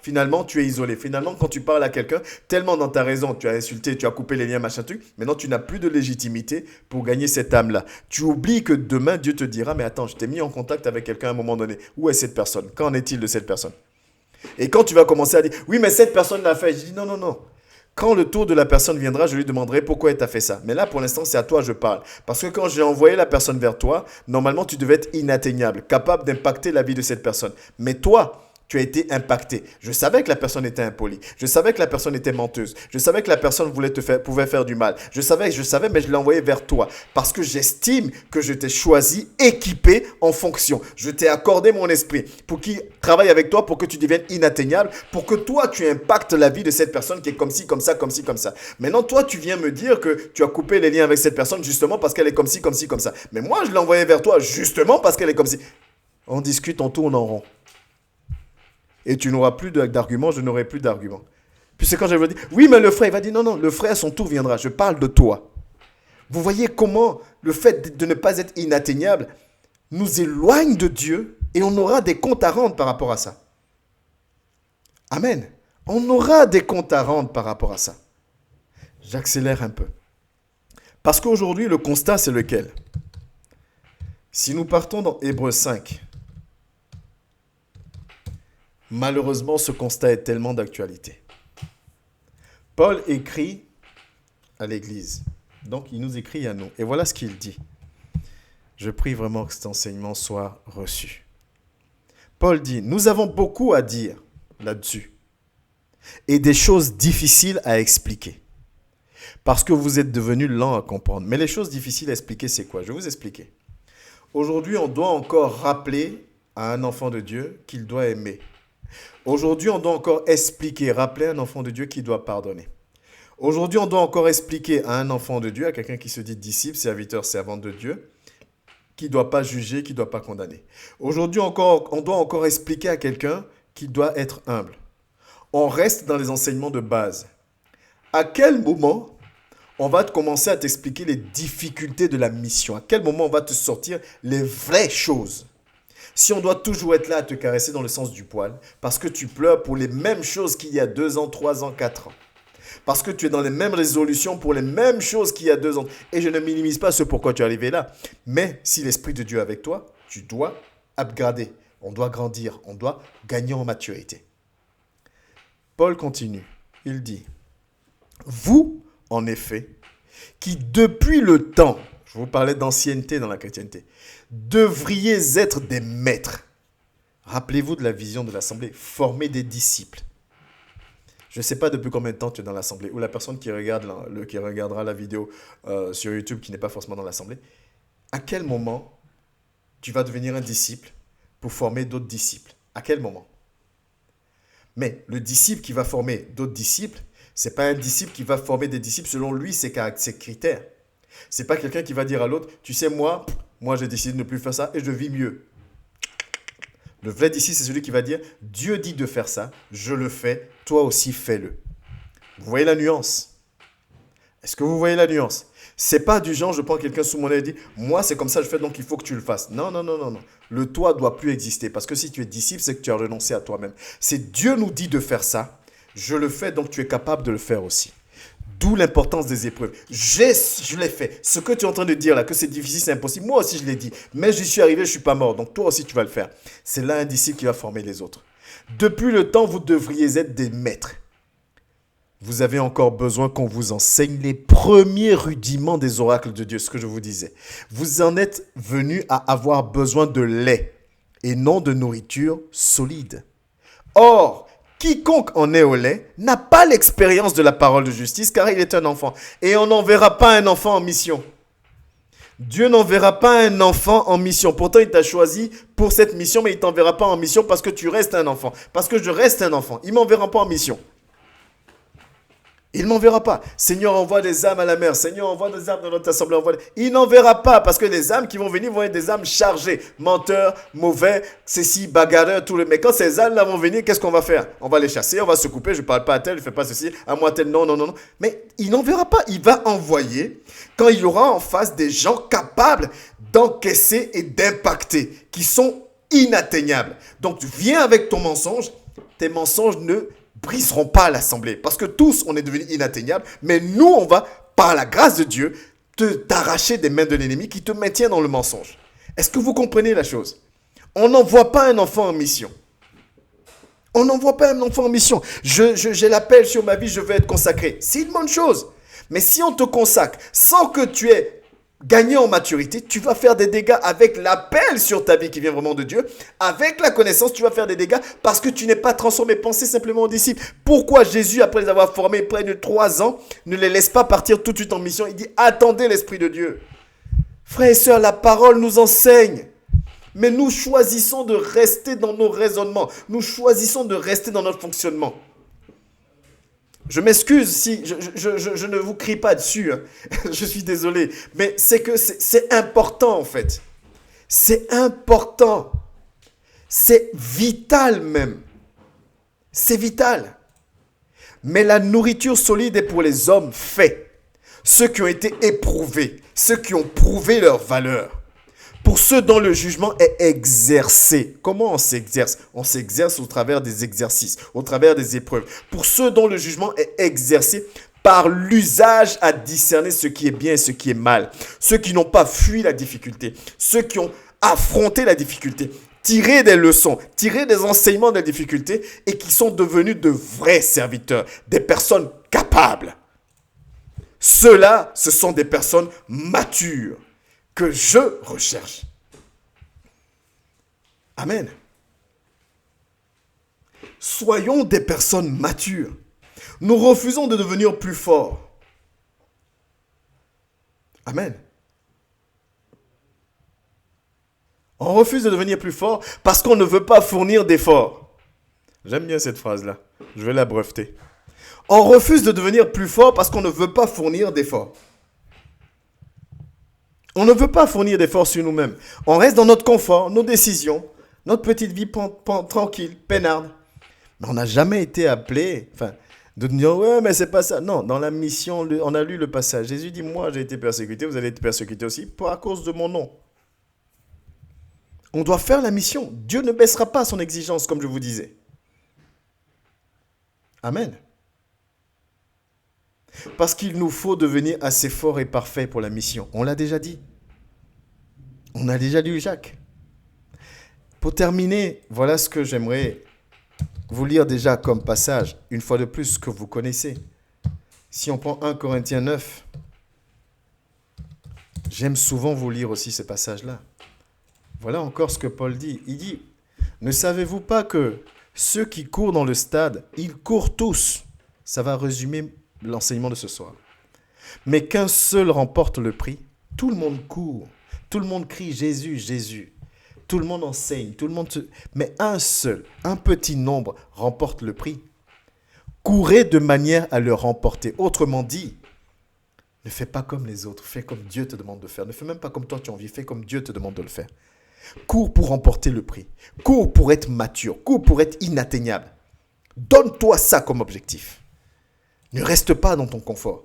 Finalement, tu es isolé. Finalement, quand tu parles à quelqu'un, tellement dans ta raison, tu as insulté, tu as coupé les liens, machin truc. Maintenant, tu n'as plus de légitimité pour gagner cette âme-là. Tu oublies que demain, Dieu te dira, mais attends, je t'ai mis en contact avec quelqu'un à un moment donné. Où est cette personne? Qu'en est-il de cette personne? Et quand tu vas commencer à dire, oui, mais cette personne l'a fait, je dis, non. Quand le tour de la personne viendra, je lui demanderai pourquoi elle t'a fait ça. Mais là, pour l'instant, c'est à toi que je parle. Parce que quand j'ai envoyé la personne vers toi, normalement, tu devais être inatteignable, capable d'impacter la vie de cette personne. Mais toi, tu as été impacté. Je savais que la personne était impolie. Je savais que la personne était menteuse. Je savais que la personne pouvait faire du mal. Je savais, mais je l'ai envoyé vers toi. Parce que j'estime que je t'ai choisi, équipé en fonction. Je t'ai accordé mon esprit pour qu'il travaille avec toi, pour que tu deviennes inatteignable, pour que toi, tu impactes la vie de cette personne qui est comme ci, comme ça. Maintenant, toi, tu viens me dire que tu as coupé les liens avec cette personne justement parce qu'elle est comme ci, comme ça. Mais moi, je l'ai envoyé vers toi justement parce qu'elle est comme ci. On discute, on tourne en rond. Et tu n'auras plus d'arguments, je n'aurai plus d'arguments. Puis c'est quand je vais dire, oui, mais le frère, il va dire, non, le frère, son tour viendra. Je parle de toi. Vous voyez comment le fait de ne pas être inatteignable nous éloigne de Dieu et on aura des comptes à rendre par rapport à ça. Amen. On aura des comptes à rendre par rapport à ça. J'accélère un peu. Parce qu'aujourd'hui, le constat, c'est lequel? Si nous partons dans Hébreux 5, malheureusement, ce constat est tellement d'actualité. Paul écrit à l'Église. Donc, il nous écrit à nous. Et voilà ce qu'il dit. Je prie vraiment que cet enseignement soit reçu. Paul dit, nous avons beaucoup à dire là-dessus. Et des choses difficiles à expliquer. Parce que vous êtes devenus lents à comprendre. Mais les choses difficiles à expliquer, c'est quoi? Je vais vous expliquer. Aujourd'hui, on doit encore rappeler à un enfant de Dieu qu'il doit aimer. Aujourd'hui, on doit encore rappeler à un enfant de Dieu qui doit pardonner. Aujourd'hui, on doit encore expliquer à un enfant de Dieu, à quelqu'un qui se dit disciple, serviteur, servante de Dieu, qui ne doit pas juger, qui ne doit pas condamner. Aujourd'hui, on doit encore expliquer à quelqu'un qui doit être humble. On reste dans les enseignements de base. À quel moment on va commencer à t'expliquer les difficultés de la mission? À quel moment on va te sortir les vraies choses? Si on doit toujours être là à te caresser dans le sens du poil, parce que tu pleures pour les mêmes choses qu'il y a 2 ans, 3 ans, 4 ans. Parce que tu es dans les mêmes résolutions pour les mêmes choses qu'il y a 2 ans. Et je ne minimise pas ce pourquoi tu es arrivé là. Mais si l'Esprit de Dieu est avec toi, tu dois upgrader. On doit grandir. On doit gagner en maturité. Paul continue. Il dit, vous, en effet, qui depuis le temps, je vous parlais d'ancienneté dans la chrétienté, devriez être des maîtres. Rappelez-vous de la vision de l'assemblée, former des disciples. Je ne sais pas depuis combien de temps tu es dans l'assemblée, ou la personne qui regardera la vidéo sur YouTube qui n'est pas forcément dans l'assemblée. À quel moment tu vas devenir un disciple pour former d'autres disciples? À quel moment? Mais le disciple qui va former d'autres disciples, ce n'est pas un disciple qui va former des disciples selon lui, ses critères. Ce n'est pas quelqu'un qui va dire à l'autre, tu sais, moi j'ai décidé de ne plus faire ça et je vis mieux. Le vrai disciple, c'est celui qui va dire, Dieu dit de faire ça, je le fais, toi aussi fais-le. Vous voyez la nuance? Est-ce que vous voyez la nuance? C'est pas du genre, je prends quelqu'un sous mon aile et dis, moi c'est comme ça je fais, donc il faut que tu le fasses. Non. Le toi doit plus exister, parce que si tu es disciple, c'est que tu as renoncé à toi-même. C'est Dieu nous dit de faire ça, je le fais, donc tu es capable de le faire aussi. D'où l'importance des épreuves. Je l'ai fait. Ce que tu es en train de dire là, que c'est difficile, c'est impossible. Moi aussi, je l'ai dit. Mais j'y suis arrivé, je ne suis pas mort. Donc toi aussi, tu vas le faire. C'est là un disciple qui va former les autres. Depuis le temps, vous devriez être des maîtres. Vous avez encore besoin qu'on vous enseigne les premiers rudiments des oracles de Dieu, ce que je vous disais. Vous en êtes venus à avoir besoin de lait et non de nourriture solide. Or, quiconque en est au lait n'a pas l'expérience de la parole de justice car il est un enfant. Et on n'enverra pas un enfant en mission. Dieu n'enverra pas un enfant en mission. Pourtant, il t'a choisi pour cette mission, mais il ne t'enverra pas en mission parce que tu restes un enfant. Parce que je reste un enfant. Il ne m'enverra pas en mission. Il n'enverra pas. Seigneur, envoie des âmes à la mer. Seigneur, envoie des âmes dans notre assemblée. Il n'enverra pas parce que les âmes qui vont venir vont être des âmes chargées. Menteurs, mauvais, ceci, bagarreurs, tout le. Mais quand ces âmes-là vont venir, qu'est-ce qu'on va faire? On va les chasser, on va se couper. Je ne parle pas à tel, je ne fais pas ceci, à moi tel. Non, non, non, non. Mais il n'enverra pas. Il va envoyer quand il y aura en face des gens capables d'encaisser et d'impacter, qui sont inatteignables. Donc, tu viens avec ton mensonge. Tes mensonges ne briseront pas l'assemblée. Parce que tous, on est devenus inatteignables. Mais nous, on va, par la grâce de Dieu, t'arracher des mains de l'ennemi qui te maintient dans le mensonge. Est-ce que vous comprenez la chose? On n'envoie pas un enfant en mission. On n'envoie pas un enfant en mission. J'ai l'appel sur ma vie, je veux être consacré. C'est une bonne chose. Mais si on te consacre sans que tu aies gagner en maturité, tu vas faire des dégâts avec l'appel sur ta vie qui vient vraiment de Dieu. Avec la connaissance, tu vas faire des dégâts parce que tu n'es pas transformé. Pensez simplement aux disciples. Pourquoi Jésus, après les avoir formés près de 3 ans, ne les laisse pas partir tout de suite en mission? Il dit, attendez l'Esprit de Dieu. Frères et sœurs, la parole nous enseigne. Mais nous choisissons de rester dans nos raisonnements. Nous choisissons de rester dans notre fonctionnement. Je m'excuse si je ne vous crie pas dessus, hein. Je suis désolé, mais c'est que c'est important en fait. C'est important. C'est vital même. C'est vital. Mais la nourriture solide est pour les hommes faits, ceux qui ont été éprouvés, ceux qui ont prouvé leur valeur. Pour ceux dont le jugement est exercé. Comment on s'exerce? On s'exerce au travers des exercices, au travers des épreuves. Pour ceux dont le jugement est exercé par l'usage à discerner ce qui est bien et ce qui est mal. Ceux qui n'ont pas fui la difficulté. Ceux qui ont affronté la difficulté. Tiré des leçons, tiré des enseignements de la difficulté et qui sont devenus de vrais serviteurs. Des personnes capables. Ceux-là, ce sont des personnes matures que je recherche. Amen. Soyons des personnes matures. Nous refusons de devenir plus forts. Amen. On refuse de devenir plus fort parce qu'on ne veut pas fournir d'efforts. J'aime bien cette phrase-là. Je vais la breveter. On refuse de devenir plus fort parce qu'on ne veut pas fournir d'efforts. On ne veut pas fournir d'efforts sur nous-mêmes. On reste dans notre confort, nos décisions, notre petite vie tranquille, peinarde. Mais on n'a jamais été appelé, de dire, ouais, mais c'est pas ça. Non, dans la mission, on a lu le passage. Jésus dit, moi, j'ai été persécuté, vous allez être persécuté aussi, à cause de mon nom. On doit faire la mission. Dieu ne baissera pas son exigence, comme je vous disais. Amen. Parce qu'il nous faut devenir assez forts et parfaits pour la mission. On l'a déjà dit. On a déjà lu Jacques. Pour terminer, voilà ce que j'aimerais vous lire déjà comme passage, une fois de plus, que vous connaissez. Si on prend 1 Corinthiens 9, j'aime souvent vous lire aussi ces passages-là. Voilà encore ce que Paul dit. Il dit, ne savez-vous pas que ceux qui courent dans le stade, ils courent tous. Ça va résumer l'enseignement de ce soir. Mais qu'un seul remporte le prix, tout le monde court, tout le monde crie Jésus, Jésus. Tout le monde enseigne, mais un seul, un petit nombre remporte le prix. Courez de manière à le remporter. Autrement dit, ne fais pas comme les autres, fais comme Dieu te demande de faire. Ne fais même pas comme toi tu as envie, fais comme Dieu te demande de le faire. Cours pour remporter le prix. Cours pour être mature, cours pour être inatteignable. Donne-toi ça comme objectif. Ne reste pas dans ton confort.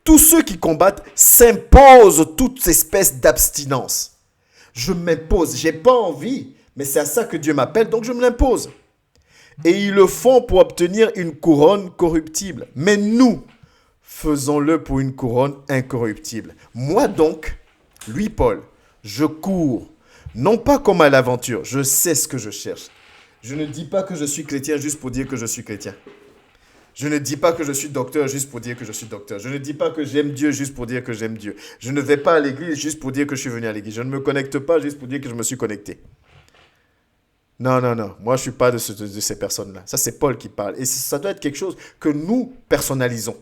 Tous ceux qui combattent s'imposent toute espèce d'abstinence. Je m'impose, j'ai pas envie, mais c'est à ça que Dieu m'appelle, donc je me l'impose. Et ils le font pour obtenir une couronne corruptible. Mais nous, faisons-le pour une couronne incorruptible. Moi donc, lui Paul, je cours, non pas comme à l'aventure, je sais ce que je cherche. Je ne dis pas que je suis chrétien juste pour dire que je suis chrétien. Je ne dis pas que je suis docteur juste pour dire que je suis docteur. Je ne dis pas que j'aime Dieu juste pour dire que j'aime Dieu. Je ne vais pas à l'église juste pour dire que je suis venu à l'église. Je ne me connecte pas juste pour dire que je me suis connecté. Non, non, non. Moi, je ne suis pas de ces personnes-là. Ça, c'est Paul qui parle. Et ça doit être quelque chose que nous personnalisons.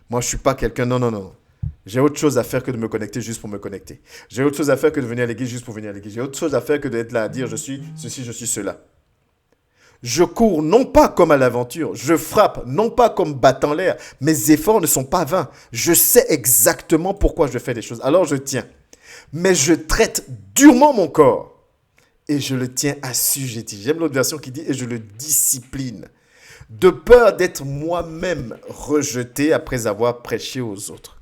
Moi, je ne suis pas quelqu'un... Non, non, non. J'ai autre chose à faire que de me connecter juste pour me connecter. J'ai autre chose à faire que de venir à l'église juste pour venir à l'église. J'ai autre chose à faire que d'être là à dire je suis ceci, je suis cela. Je cours non pas comme à l'aventure, je frappe non pas comme battant l'air. Mes efforts ne sont pas vains. Je sais exactement pourquoi je fais les choses. Alors je tiens. Mais je traite durement mon corps et je le tiens assujetti. J'aime l'autre version qui dit et je le discipline. De peur d'être moi-même rejeté après avoir prêché aux autres.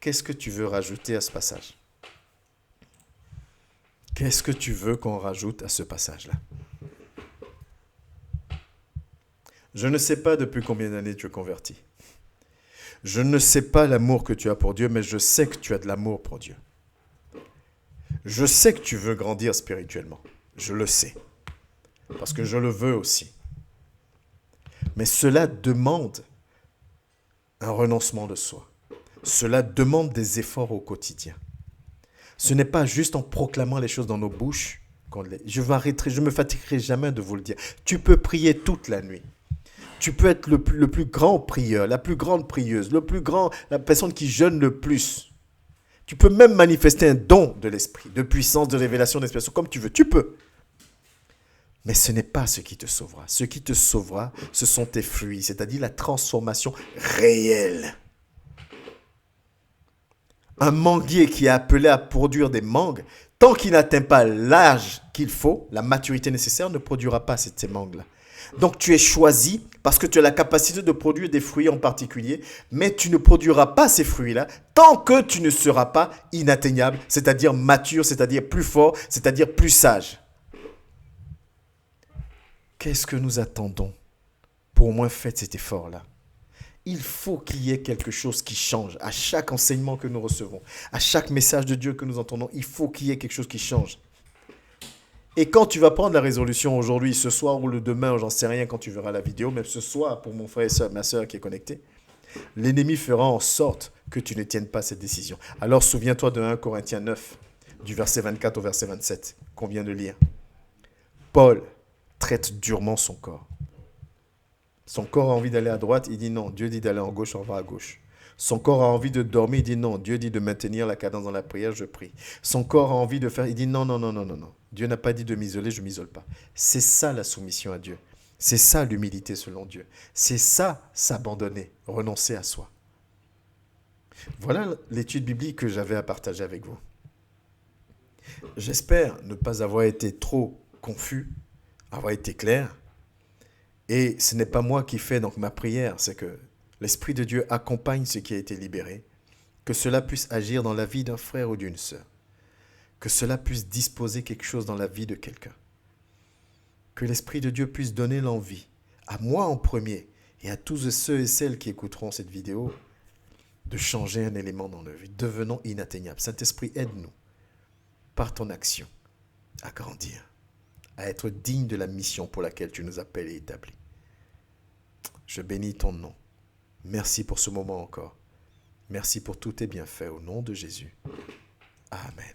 Qu'est-ce que tu veux rajouter à ce passage? Qu'est-ce que tu veux qu'on rajoute à ce passage-là? Je ne sais pas depuis combien d'années tu es converti. Je ne sais pas l'amour que tu as pour Dieu, mais je sais que tu as de l'amour pour Dieu. Je sais que tu veux grandir spirituellement. Je le sais. Parce que je le veux aussi. Mais cela demande un renoncement de soi. Cela demande des efforts au quotidien. Ce n'est pas juste en proclamant les choses dans nos bouches qu'on les... Je me fatiguerai jamais de vous le dire. Tu peux prier toute la nuit. Tu peux être le plus grand prieur, la plus grande prieuse, la personne qui jeûne le plus. Tu peux même manifester un don de l'esprit, de puissance, de révélation, d'expression, comme tu veux. Tu peux. Mais ce n'est pas ce qui te sauvera. Ce qui te sauvera, ce sont tes fruits, c'est-à-dire la transformation réelle. Un manguier qui est appelé à produire des mangues, tant qu'il n'atteint pas l'âge qu'il faut, la maturité nécessaire, ne produira pas ces mangues-là. Donc tu es choisi parce que tu as la capacité de produire des fruits en particulier, mais tu ne produiras pas ces fruits-là tant que tu ne seras pas inatteignable, c'est-à-dire mature, c'est-à-dire plus fort, c'est-à-dire plus sage. Qu'est-ce que nous attendons pour au moins faire cet effort-là? Il faut qu'il y ait quelque chose qui change. À chaque enseignement que nous recevons, à chaque message de Dieu que nous entendons, il faut qu'il y ait quelque chose qui change. Et quand tu vas prendre la résolution aujourd'hui, ce soir ou le demain, j'en sais rien quand tu verras la vidéo, même ce soir pour mon frère et ma soeur qui est connecté, l'ennemi fera en sorte que tu ne tiennes pas cette décision. Alors souviens-toi de 1 Corinthiens 9, du verset 24 au verset 27, qu'on vient de lire. Paul traite durement son corps. Son corps a envie d'aller à droite, il dit non. Dieu dit d'aller en gauche, on va à gauche. Son corps a envie de dormir, il dit non. Dieu dit de maintenir la cadence dans la prière, je prie. Son corps a envie de faire, il dit non, non, non, non, non, non. Dieu n'a pas dit de m'isoler, je ne m'isole pas. C'est ça la soumission à Dieu. C'est ça l'humilité selon Dieu. C'est ça s'abandonner, renoncer à soi. Voilà l'étude biblique que j'avais à partager avec vous. J'espère ne pas avoir été trop confus, avoir été clair. Et ce n'est pas moi qui fais donc ma prière, c'est que l'Esprit de Dieu accompagne ce qui a été libéré, que cela puisse agir dans la vie d'un frère ou d'une sœur, que cela puisse disposer quelque chose dans la vie de quelqu'un, que l'Esprit de Dieu puisse donner l'envie, à moi en premier, et à tous ceux et celles qui écouteront cette vidéo, de changer un élément dans leur vie, devenons inatteignables. Saint-Esprit, aide-nous, par ton action, à grandir, à être digne de la mission pour laquelle tu nous appelles et établis. Je bénis ton nom. Merci pour ce moment encore. Merci pour tous tes bienfaits au nom de Jésus. Amen.